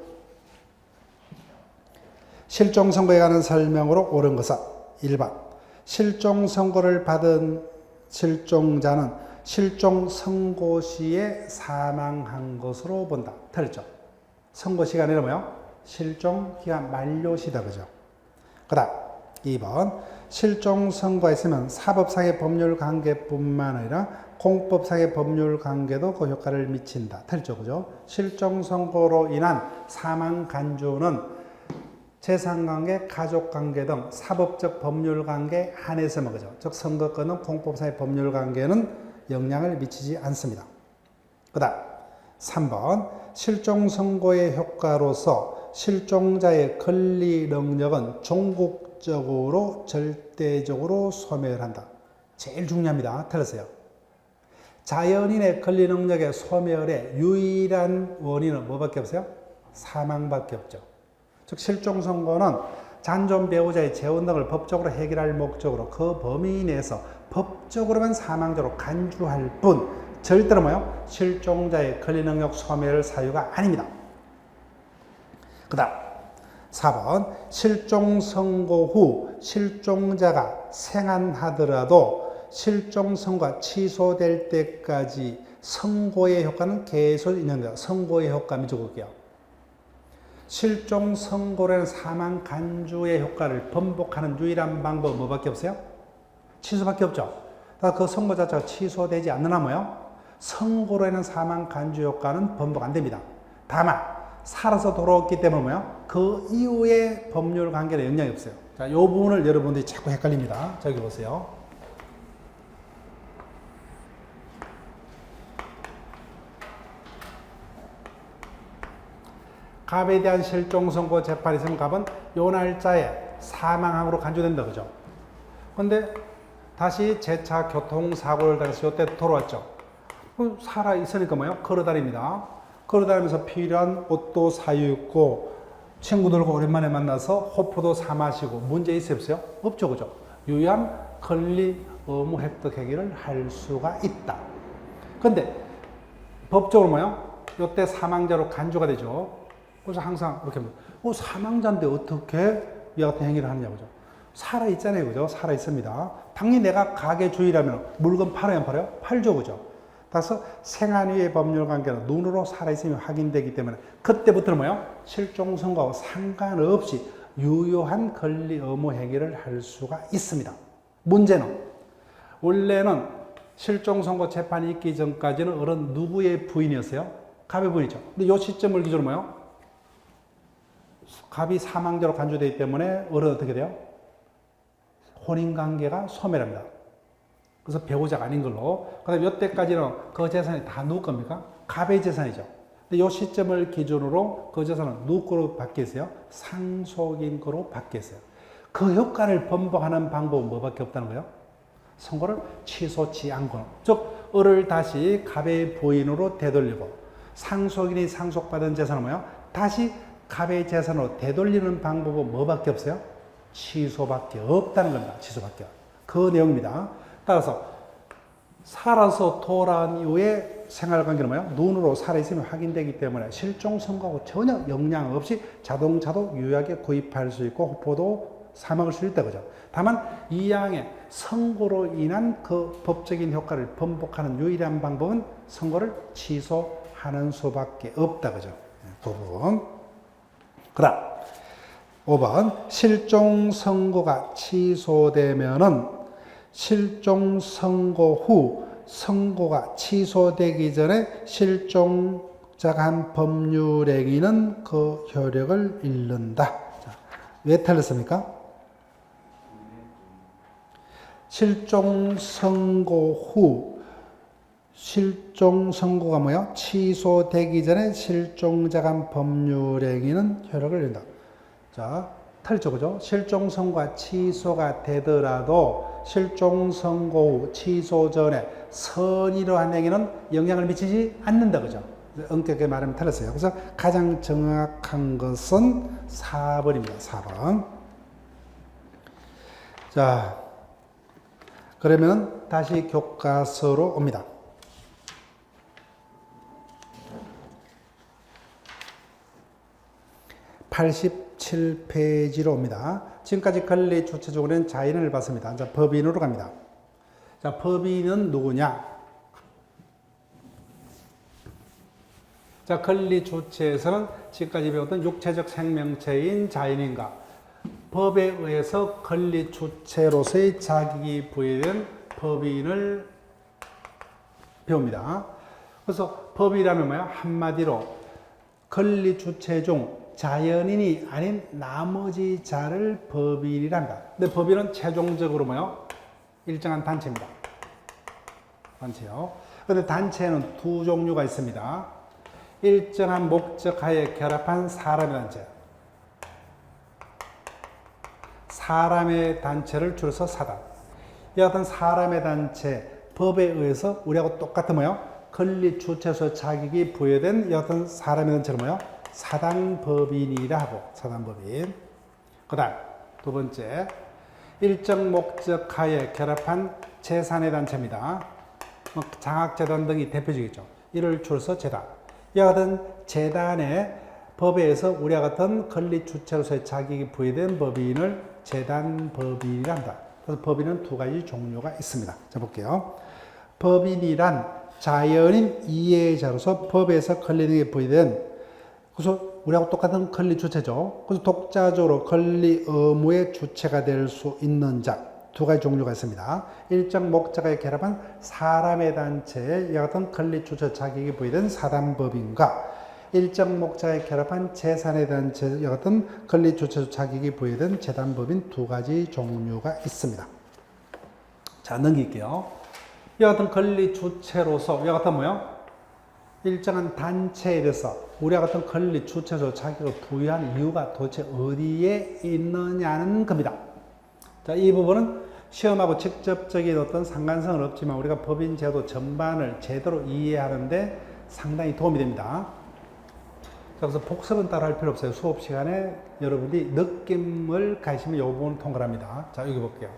실종 선고에 관한 설명으로 옳은 것은 1번. 실종 선고를 받은 실종자는 실종 선고 시에 사망한 것으로 본다. 틀렸죠? 선고 시간에는 뭐요? 실종 기간 만료 시다, 그죠? 그 다음 2번. 실종 선고가 있으면 사법상의 법률 관계뿐만 아니라 공법상의 법률 관계도 그 효과를 미친다. 틀죠, 그죠? 실종 선고로 인한 사망 간주는 재산관계, 가족관계 등 사법적 법률관계 한해서만 그죠? 즉 선거권은 공법상의 법률관계는 영향을 미치지 않습니다. 그 다음 3번 실종 선고의 효과로서 실종자의 권리 능력은 종국적으로 절대적으로 소멸한다. 제일 중요합니다. 틀렸어요. 자연인의 권리 능력의 소멸의 유일한 원인은 뭐밖에 없어요? 사망밖에 없죠. 즉 실종 선고는 잔존 배우자의 재혼 등을 법적으로 해결할 목적으로 그 범위 내에서 법적으로만 사망자로 간주할 뿐 절대로 뭐요? 실종자의 권리 능력 소멸 사유가 아닙니다. 그 다음 4번 실종 선고 후 실종자가 생한하더라도 실종 선고가 취소될 때까지 선고의 효과는 계속 있는 거예요. 선고의 효과 먼저 볼게요. 실종 선고라는 사망 간주의 효과를 번복하는 유일한 방법은 뭐밖에 없어요? 취소밖에 없죠. 그 선고 자체가 취소되지 않느나 뭐요? 선고로 인한 사망 간주 효과는 번복 안 됩니다. 다만 살아서 돌아왔기 때문에 뭐요? 그 이후에 법률 관계는 영향이 없어요. 자, 이 부분을 여러분들이 자꾸 헷갈립니다. 저기 보세요. 갑에 대한 실종 선고 재판이 있으면 갑은 요 날짜에 사망함으로 간주된다, 그죠? 근데 다시 재차 교통사고를 당해서 요때 돌아왔죠. 살아있으니까 뭐요? 걸어다닙니다. 걸어다니면서 필요한 옷도 사입고 친구들과 오랜만에 만나서 호프도 사 마시고 문제 있어요, 없어요? 없죠, 그죠? 유의한 권리 의무 획득 행위를 할 수가 있다. 근데 법적으로 뭐요? 요때 사망자로 간주가 되죠. 그래서 항상 이렇게 사망자인데 어떻게 이와 같은 행위를 하느냐, 그죠? 살아있잖아요, 그죠? 살아있습니다. 당연히 내가 가게 주의라면 물건 팔아요, 안 팔아요? 팔죠, 그죠? 따라서 생안위의 법률 관계는 눈으로 살아있음이 확인되기 때문에 그때부터는 뭐예요? 실종 선고하고 상관없이 유효한 권리 의무 행위를 할 수가 있습니다. 문제는 원래는 실종 선고 재판이 있기 전까지는 어른 누구의 부인이었어요? 갑의 부인이죠. 근데 이 시점을 기준으로 뭐예요? 갑이 사망자로 간주되기 때문에 어른 어떻게 돼요? 혼인관계가 소멸합니다. 그래서 배우자가 아닌 걸로. 그 다음에 이때까지는 그 재산이 다 누구 겁니까? 갑의 재산이죠. 근데 이 시점을 기준으로 그 재산은 누구 거로 바뀌었어요? 상속인 거로 바뀌었어요. 그 효과를 번복하는 방법은 뭐밖에 없다는 거예요? 선고를 취소치 않고는. 즉, 을을 다시 갑의 부인으로 되돌리고 상속인이 상속받은 재산은 뭐예요? 다시 갑의 재산으로 되돌리는 방법은 뭐밖에 없어요? 취소밖에 없다는 겁니다. 취소밖에. 그 내용입니다. 따라서 살아서 돌아온 이후에 생활관계는 뭐예요? 눈으로 살아있으면 확인되기 때문에 실종 선고하고 전혀 영향 없이 자동차도 유효하게 구입할 수 있고 호포도 사먹을 수 있다, 그죠? 다만 이 양의 선고로 인한 그 법적인 효과를 번복하는 유일한 방법은 선고를 취소하는 수밖에 없다, 그죠? 그 부분. 그 다음 5번 실종 선고가 취소되면은 실종 선고 후 선고가 취소되기 전에 실종자가 한 법률 행위는 그 효력을 잃는다. 자, 왜 틀렸습니까? 실종 선고 후 실종 선고가 뭐야? 취소되기 전에 실종자가 한 법률 행위는 효력을 잃는다. 자, 틀렸죠, 그죠? 실종 선고가 취소가 되더라도 실종 선고 후 취소 전에 선의로 한 행위는 영향을 미치지 않는다, 그죠? 엄격하게 말하면 틀렸어요. 그래서 가장 정확한 것은 4번입니다. 4번. 자, 그러면 다시 교과서로 옵니다. 87페이지로 옵니다. 지금까지 권리 주체적으로는 자인을 봤습니다. 자, 법인으로 갑니다. 자, 법인은 누구냐? 자, 권리 주체에서는 지금까지 배웠던 육체적 생명체인 자인인가, 법에 의해서 권리 주체로서의 자격이 부여된 법인을 배웁니다. 그래서 법이라면 뭐야? 한마디로 권리 주체 중 자연인이 아닌 나머지 자를 법인이란다. 근데 법인은 최종적으로 뭐요? 일정한 단체입니다. 단체요. 근데 단체는 두 종류가 있습니다. 일정한 목적 하에 결합한 사람의 단체. 사람의 단체를 줄여서 사단. 이 같은 사람의 단체, 법에 의해서 우리하고 똑같은 뭐요? 권리 주체로서 자격이 부여된 이 같은 사람의 단체를 뭐요? 사단법인이라 하고, 사단법인. 그 다음, 두 번째, 일정 목적 하에 결합한 재산의 단체입니다. 장학재단 등이 대표적이죠. 이를 줄여서 재단. 이와 같은 재단의 법에 의해서 우리와 같은 권리 주체로서의 자격이 부여된 법인을 재단법인이라 한다. 그래서 법인은 두 가지 종류가 있습니다. 자, 볼게요. 법인이란 자연인 이해자로서 법에서 권리 등에 부여된, 그래서 우리하고 똑같은 권리 주체죠. 그래서 독자적으로 권리 의무의 주체가 될 수 있는 자. 두 가지 종류가 있습니다. 일정 목적에 결합한 사람의 단체에 이와 같은 권리 주체 자격이 부여된 사단법인과 일정 목적에 결합한 재산의 단체에 이와 같은 권리 주체 자격이 부여된 재단법인 두 가지 종류가 있습니다. 자, 넘길게요. 이와 같은 권리 주체로서 이와 같은 뭐요? 일정한 단체에 대해서 우리와 같은 권리 주체로서 자격을 부여한 이유가 도대체 어디에 있느냐는 겁니다. 자, 이 부분은 시험하고 직접적인 어떤 상관성은 없지만 우리가 법인 제도 전반을 제대로 이해하는데 상당히 도움이 됩니다. 자, 그래서 복습은 따로 할 필요 없어요. 수업 시간에 여러분이 느낌을 가시면 이 부분을 통과합니다. 자, 여기 볼게요.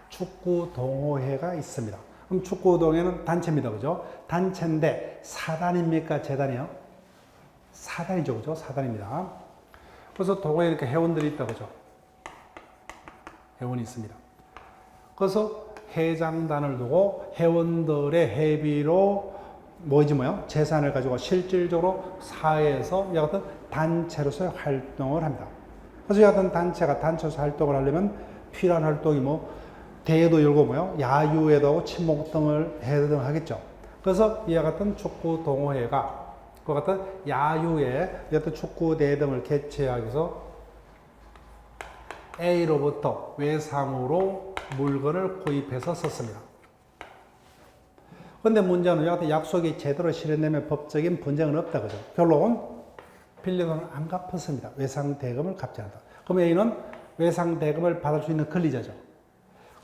축구 동호회가 있습니다. 그럼 축구 동호회는 단체입니다. 그죠? 단체인데 사단입니까? 재단이요? 사단이죠. 그죠? 사단입니다. 그래서 동호회에 이렇게 회원들이 있다. 그죠? 회원이 있습니다. 그래서 회장단을 두고 회원들의 회비로 뭐지 뭐요? 재산을 가지고 실질적으로 사회에서 이 같은 단체로서의 활동을 합니다. 그래서 이 같은 단체가 단체로서 활동을 하려면 필요한 활동이 뭐 대회도 열고 뭐요? 야유회도 하고 친목 등을 해야 등 하겠죠. 그래서 이와 같은 축구 동호회가 그 같은 야유회, 어떤 축구 대회 등을 개최하기 위해서 A로부터 외상으로 물건을 구입해서 썼습니다. 그런데 문제는 이 같은 약속이 제대로 실현되면 법적인 분쟁은 없다. 그죠? 결론은 빌린 돈을 안 갚았습니다. 외상 대금을 갚지 않았다. 그럼 A는 외상 대금을 받을 수 있는 권리자죠.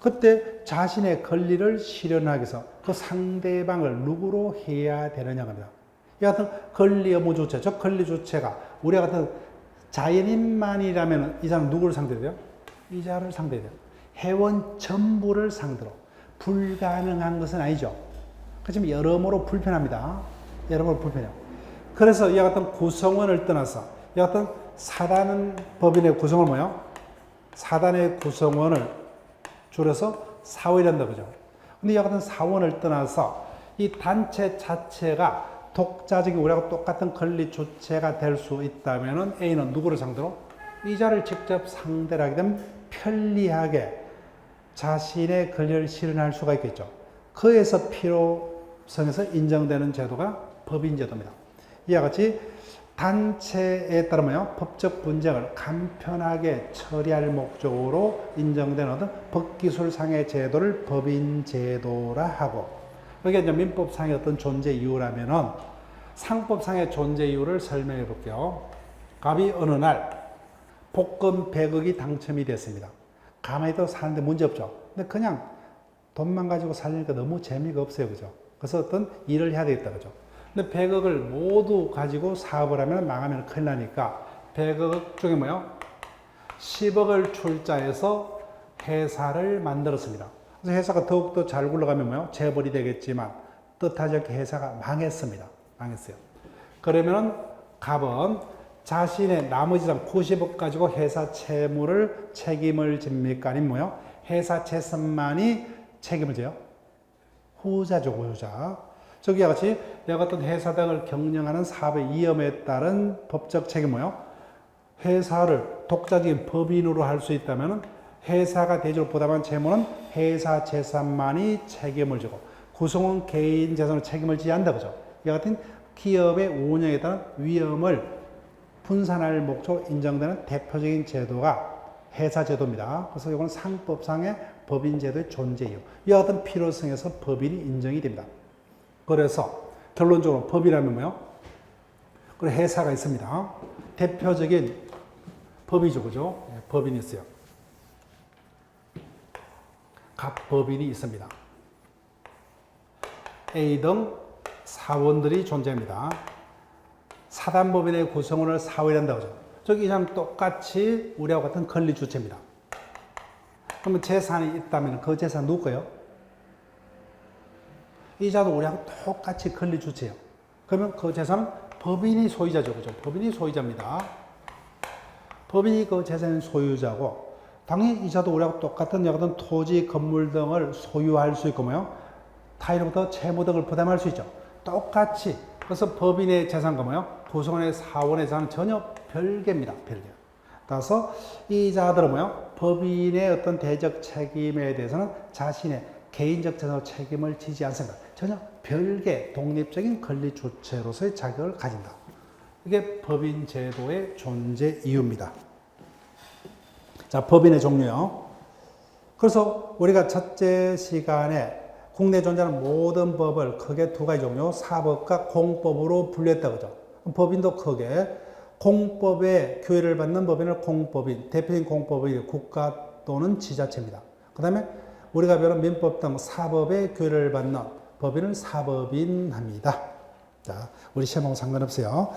그때 자신의 권리를 실현하기 위해서 그 상대방을 누구로 해야 되느냐가 합니다. 이 같은 권리 의무 주체, 즉 권리 주체가 우리 같은 자연인만이라면 이 사람 누구를 상대해야 돼요? 이자를 상대해야 돼요. 회원 전부를 상대로. 불가능한 것은 아니죠. 그렇지만 여러모로 불편합니다. 여러모로 불편해요. 그래서 이 같은 구성원을 떠나서 이 같은 사단 법인의 구성원 뭐예요? 사단의 구성원을 줄여서 사원이란다 그죠? 근데 이 같은 사원을 떠나서 이 단체 자체가 독자적인 우리하고 똑같은 권리 주체가 될 수 있다면 A는 누구를 상대로? 이자를 직접 상대로 하게 되면 편리하게 자신의 권리를 실현할 수가 있겠죠. 그에서 필요성에서 인정되는 제도가 법인제도입니다. 이와 같이 단체에 따르면 법적 분쟁을 간편하게 처리할 목적으로 인정되는 어떤 법기술상의 제도를 법인제도라 하고, 여기 이제 민법상의 어떤 존재 이유라면은 상법상의 존재 이유를 설명해 볼게요. 갑이 어느 날 복권 100억이 당첨이 됐습니다. 가만히 또 사는데 문제 없죠. 근데 그냥 돈만 가지고 살려니까 너무 재미가 없어요. 그죠? 그래서 어떤 일을 해야 되겠다. 그죠? 근데 100억을 모두 가지고 사업을 하면 망하면 큰일 나니까 100억 중에 뭐요? 10억을 출자해서 회사를 만들었습니다. 그래서 회사가 더욱더 잘 굴러가면 뭐요? 재벌이 되겠지만 뜻하지 않게 회사가 망했습니다. 망했어요. 그러면 갑은 자신의 나머지 장 90억 가지고 회사 채무를 책임을 집니까? 아니면 뭐요? 회사 재산만이 책임을 져요? 후자죠, 후자. 저기와 같이 내가 어떤 회사 등을 경영하는 사업의 위험에 따른 법적 책임 뭐요? 회사를 독자적인 법인으로 할 수 있다면 회사가 대주로 부담한 채무는 회사 재산만이 책임을 지고 구성원 개인 재산으로 책임을 지지 않는다. 그죠? 이와 같은 기업의 운영에 따른 위험을 분산할 목적으로 인정되는 대표적인 제도가 회사 제도입니다. 그래서 이건 상법상의 법인 제도의 존재 이유. 이와 같은 필요성에서 법인이 인정이 됩니다. 그래서 결론적으로 법이라면 뭐요? 그리고 회사가 있습니다. 대표적인 법이죠. 그죠? 네, 법인이 있어요. 각 법인이 있습니다. A 등 사원들이 존재합니다. 사단법인의 구성원을 사원이란다고 하죠. 저기 이 사람 똑같이 우리하고 같은 권리 주체입니다. 그러면 재산이 있다면 그 재산 누구 거예요? 이자도 우리하고 똑같이 권리 주체예요. 그러면 그 재산은 법인이 소유자죠. 그죠? 법인이 소유자입니다. 법인이 그 재산의 소유자고, 당연히 이자도 우리하고 똑같은 여같은 토지, 건물 등을 소유할 수 있고, 뭐요? 타인으로부터 채무 등을 부담할 수 있죠. 똑같이. 그래서 법인의 재산과 뭐요? 구성원의 사원의 재산은 전혀 별개입니다. 별개. 따라서 이 자들은 뭐요? 법인의 어떤 대적 책임에 대해서는 자신의 개인적 재산으로 책임을 지지 않습니다. 전혀 별개 독립적인 권리 주체로서의 자격을 가진다. 이게 법인 제도의 존재 이유입니다. 자, 법인의 종류요. 그래서 우리가 첫째 시간에 국내에 존재하는 모든 법을 크게 두 가지 종류, 사법과 공법으로 분류했다고 하죠. 법인도 크게 공법의 교회를 받는 법인을 공법인, 대표적인 공법이 국가 또는 지자체입니다. 그 다음에 우리가 배우는 민법 등 사법의 교회를 받는 법인을 사법인합니다. 자, 우리 시험하고 상관없어요.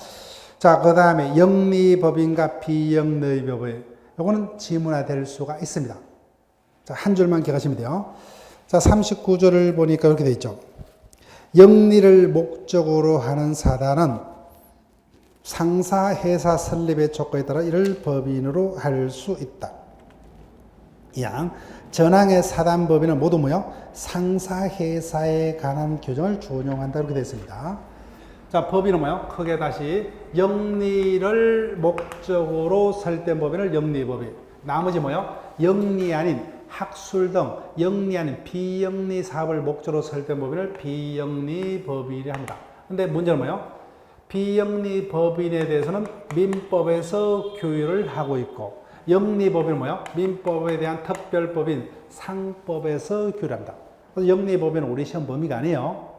자, 그 다음에 영리법인과 비영리법인, 요거는 지문화될 수가 있습니다. 자, 한 줄만 기억하시면 돼요. 자, 39조를 보니까 이렇게 되어 있죠. 영리를 목적으로 하는 사단은 상사 회사 설립의 조건에 따라 이를 법인으로 할 수 있다. 이양 전항의 사단 법인은 모두 뭐요? 상사 회사에 관한 규정을 준용한다. 이렇게 되어 있습니다. 자, 법인은 뭐요? 크게 다시 영리를 목적으로 설립된 법인을 영리법인. 나머지 뭐요? 영리 아닌 학술 등 영리 아닌 비영리 사업을 목적으로 설립된 법인을 비영리법인이라 합니다. 근데 문제는 뭐요? 비영리법인에 대해서는 민법에서 교육을 하고 있고, 영리법인은 뭐요? 민법에 대한 특별법인 상법에서 교육을 합니다. 그래서 영리법인은 우리 시험 범위가 아니에요.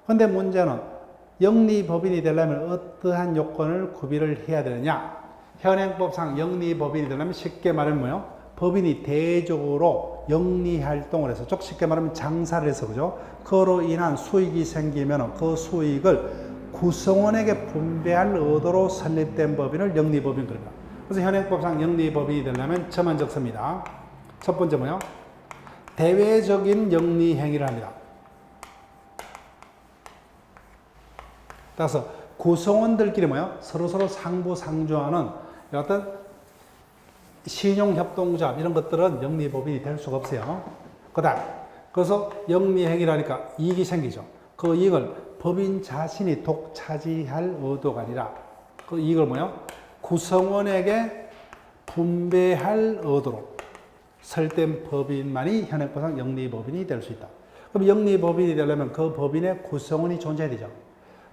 근데 문제는 영리법인이 되려면 어떠한 요건을 구비를 해야 되느냐? 현행법상 영리법인이 되려면 쉽게 말하면 뭐요? 법인이 대적으로 영리활동을 해서, 즉 쉽게 말하면 장사를 해서, 그죠? 그로 인한 수익이 생기면 그 수익을 구성원에게 분배할 의도로 설립된 법인을 영리법인 그럽니다. 그래서 현행법상 영리법인이 되려면 저만 적습니다. 첫 번째 뭐요? 대외적인 영리 행위를 합니다. 따라서 구성원들끼리 뭐요? 서로서로 상부상조하는 어떤 신용협동조합 이런 것들은 영리법인이 될 수가 없어요. 그래서 영리행위라니까 이익이 생기죠. 그 이익을 법인 자신이 독차지할 의도가 아니라 그 이익을 뭐요? 구성원에게 분배할 의도로 설립된 법인만이 현행법상 영리법인이 될 수 있다. 그럼 영리법인이 되려면 그 법인의 구성원이 존재해야 되죠.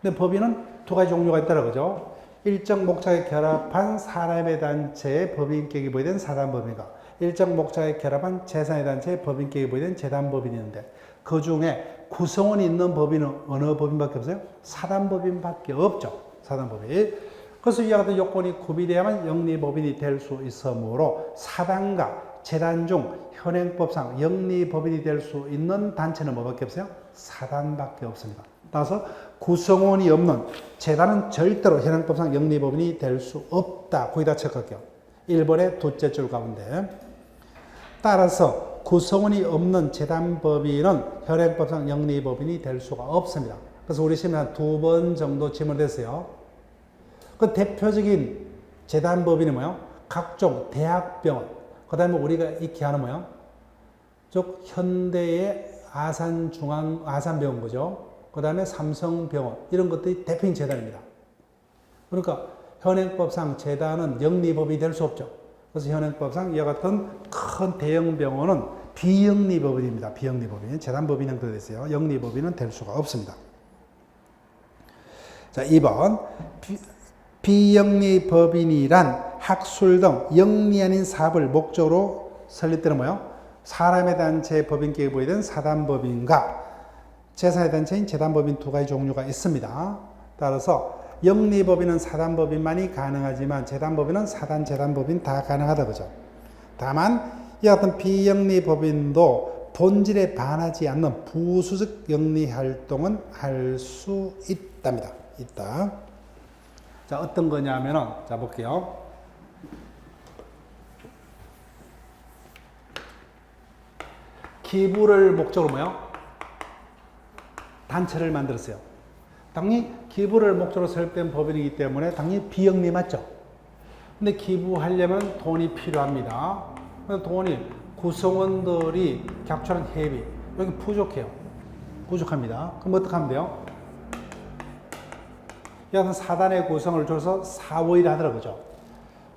근데 법인은 두 가지 종류가 있다는 거죠. 일정 목적에 결합한 사람의 단체의 법인격이 보이된 사단법인과 일정 목적에 결합한 재산의 단체의 법인격이 보이된 재단법인이 있는데, 그 중에 구성원이 있는 법인은 어느 법인밖에 없어요? 사단법인밖에 없죠. 사단법인. 그래서 이와 같은 요건이 구비되어야만 영리법인이 될 수 있으므로 사단과 재단 중 현행법상 영리법인이 될 수 있는 단체는 뭐밖에 없어요? 사단밖에 없습니다. 따라서 구성원이 없는 재단은 절대로 현행법상 영리법인이 될 수 없다. 거기다 체크할게요. 1번의 둘째 줄 가운데. 따라서 구성원이 없는 재단법인은 현행법상 영리법인이 될 수가 없습니다. 그래서 우리 시험에 한 2번 정도 질문됐어요. 그 대표적인 재단법인이 뭐예요? 각종 대학병원, 그 다음에 우리가 익히 하는 뭐예요? 즉 현대의 아산병원 거죠. 그 다음에 삼성병원, 이런 것들이 대표적인 재단입니다. 그러니까 현행법상 재단은 영리법이 될 수 없죠. 그래서 현행법상 이와 같은 큰 대형 병원은 비영리법인입니다. 비영리법인. 재단법인 형태로 되어 있어요. 영리법인은 될 수가 없습니다. 자, 2번. 비영리법인이란 학술 등 영리 아닌 사업을 목적으로 설립되는 뭐요? 사람의 단체의 법인격이 부여된 사단법인과 재산의 단체인 재단법인 두 가지 종류가 있습니다. 따라서 영리법인은 사단법인만이 가능하지만 재단법인은 사단, 재단법인 다 가능하다 그죠. 다만 이 같은 비영리법인도 본질에 반하지 않는 부수적 영리활동은 할 수 있답니다. 있다. 자, 어떤 거냐면은, 자, 볼게요. 기부를 목적으로 뭐요? 단체를 만들었어요. 당연히 기부를 목적으로 설립된 법인이기 때문에 당연히 비영리 맞죠? 근데 기부하려면 돈이 필요합니다. 돈이 구성원들이 격출한 회비, 여기 부족해요. 부족합니다. 그럼 어떻게 하면 돼요? 여기서 사단의 구성을 줘서 사원이라 하더라고요. 그죠?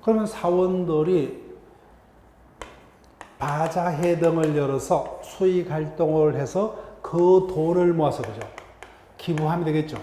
그러면 사원들이 바자회 등을 열어서 수익 활동을 해서 그 돈을 모아서 그죠? 기부하면 되겠죠.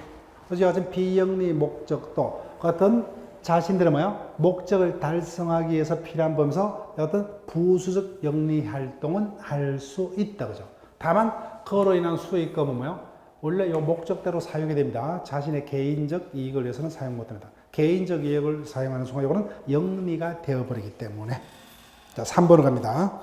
그래서 지금 비영리 목적도 같은 자신들의 뭐야? 목적을 달성하기 위해서 필요한 범위에서 어떤 부수적 영리 활동은 할 수 있다 그죠? 다만 그로 인한 수익금은 뭐야? 원래 이 목적대로 사용이 됩니다. 자신의 개인적 이익을 위해서는 사용 못합니다. 개인적 이익을 사용하는 순간 이거는 영리가 되어버리기 때문에. 자, 3번으로 갑니다.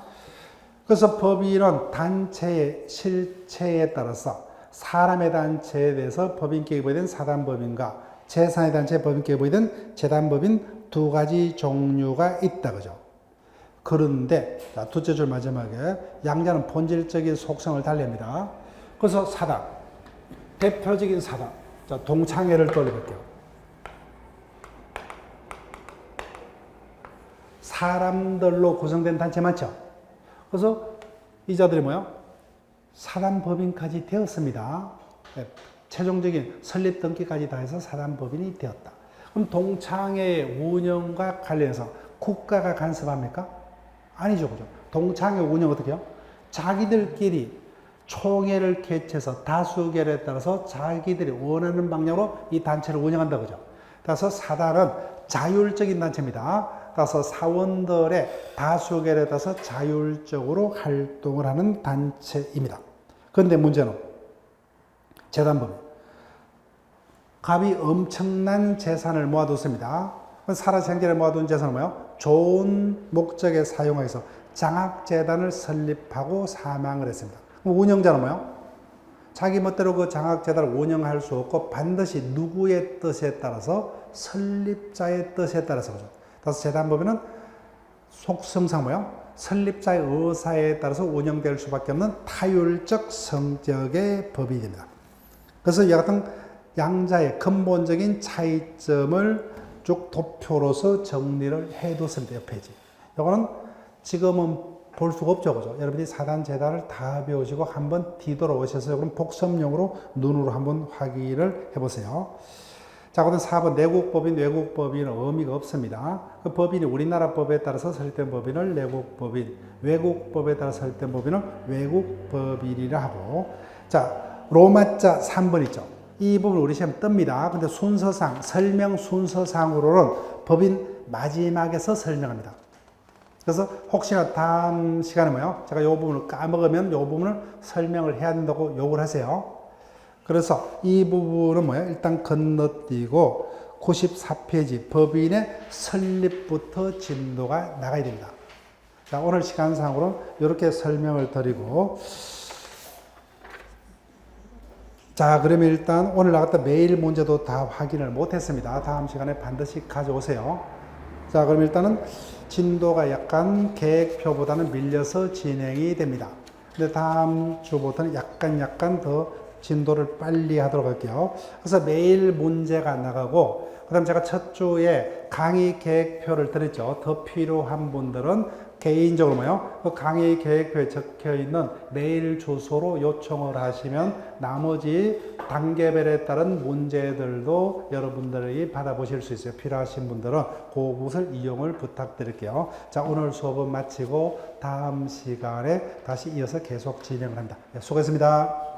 그래서 법인은 단체의 실체에 따라서 사람의 단체에 대해서 법인격이 부여된 사단법인과 재산의 단체에 법인격이 부여된 재단법인 두 가지 종류가 있다 그죠. 그런데 자, 둘째 줄 마지막에 양자는 본질적인 속성을 달리합니다. 그래서 사단, 대표적인 사단. 자, 동창회를 떠올려볼게요. 사람들로 구성된 단체 맞죠? 그래서 이 자들이 뭐요? 사단법인까지 되었습니다. 네, 최종적인 설립 등기까지 다 해서 사단법인이 되었다. 그럼 동창회 운영과 관련해서 국가가 간섭합니까? 아니죠, 그죠? 동창회 운영 어떻게 해요? 자기들끼리 총회를 개최해서 다수결에 따라서 자기들이 원하는 방향으로 이 단체를 운영한다, 그죠? 따라서 사단은 자율적인 단체입니다. 따라서 사원들의 다수결에 따라서 자율적으로 활동을 하는 단체입니다. 그런데 문제는 재단법인. 갑이 엄청난 재산을 모아뒀습니다. 살아생전에 모아둔 재산은 뭐예요? 좋은 목적에 사용해서 장학재단을 설립하고 사망을 했습니다. 운영자는 뭐예요? 자기 멋대로 그 장학재단을 운영할 수 없고 반드시 누구의 뜻에 따라서 설립자의 뜻에 따라서 그죠. 따라서 재단법인은 속성상 뭐예요? 설립자의 의사에 따라서 운영될 수밖에 없는 타율적 성격의 법이 됩니다. 그래서 이 같은 양자의 근본적인 차이점을 쭉 도표로서 정리를 해뒀습니다. 옆에지. 이거는 지금은 볼 수가 없죠. 그죠? 여러분들이 사단, 재단을 다 배우시고 한번 뒤돌아오셔서 그럼 복습용으로 눈으로 한번 확인을 해보세요. 자, 그다음 4번 내국법인, 외국법인은 의미가 없습니다. 그 법인이 우리나라 법에 따라서 설립된 법인을 내국법인, 외국법에 따라서 설립된 법인을 외국법인이라 하고, 자, 로마자 3번 있죠. 이 부분 우리 시험 뜹니다. 근데 순서상, 설명 순서상으로는 법인 마지막에서 설명합니다. 그래서 혹시나 다음 시간에 뭐요? 제가 이 부분을 까먹으면 이 부분을 설명을 해야 된다고 요구를 하세요. 그래서 이 부분은 뭐예요? 일단 건너뛰고 94페이지 법인의 설립부터 진도가 나가야 됩니다. 자, 오늘 시간상으로는 이렇게 설명을 드리고, 자, 그러면 일단 오늘 나갔던 메일 문제도 다 확인을 못했습니다. 다음 시간에 반드시 가져오세요. 자, 그럼 일단은 진도가 약간 계획표보다는 밀려서 진행이 됩니다. 근데 다음 주부터는 약간 더 진도를 빨리 하도록 할게요. 그래서 매일 문제가 나가고, 그 다음 제가 첫 주에 강의 계획표를 드렸죠. 더 필요한 분들은 개인적으로 뭐요? 그 강의 계획표에 적혀 있는 메일 주소로 요청을 하시면 나머지 단계별에 따른 문제들도 여러분들이 받아보실 수 있어요. 필요하신 분들은 그것을 이용을 부탁드릴게요. 자, 오늘 수업은 마치고 다음 시간에 다시 이어서 계속 진행을 합니다. 수고했습니다.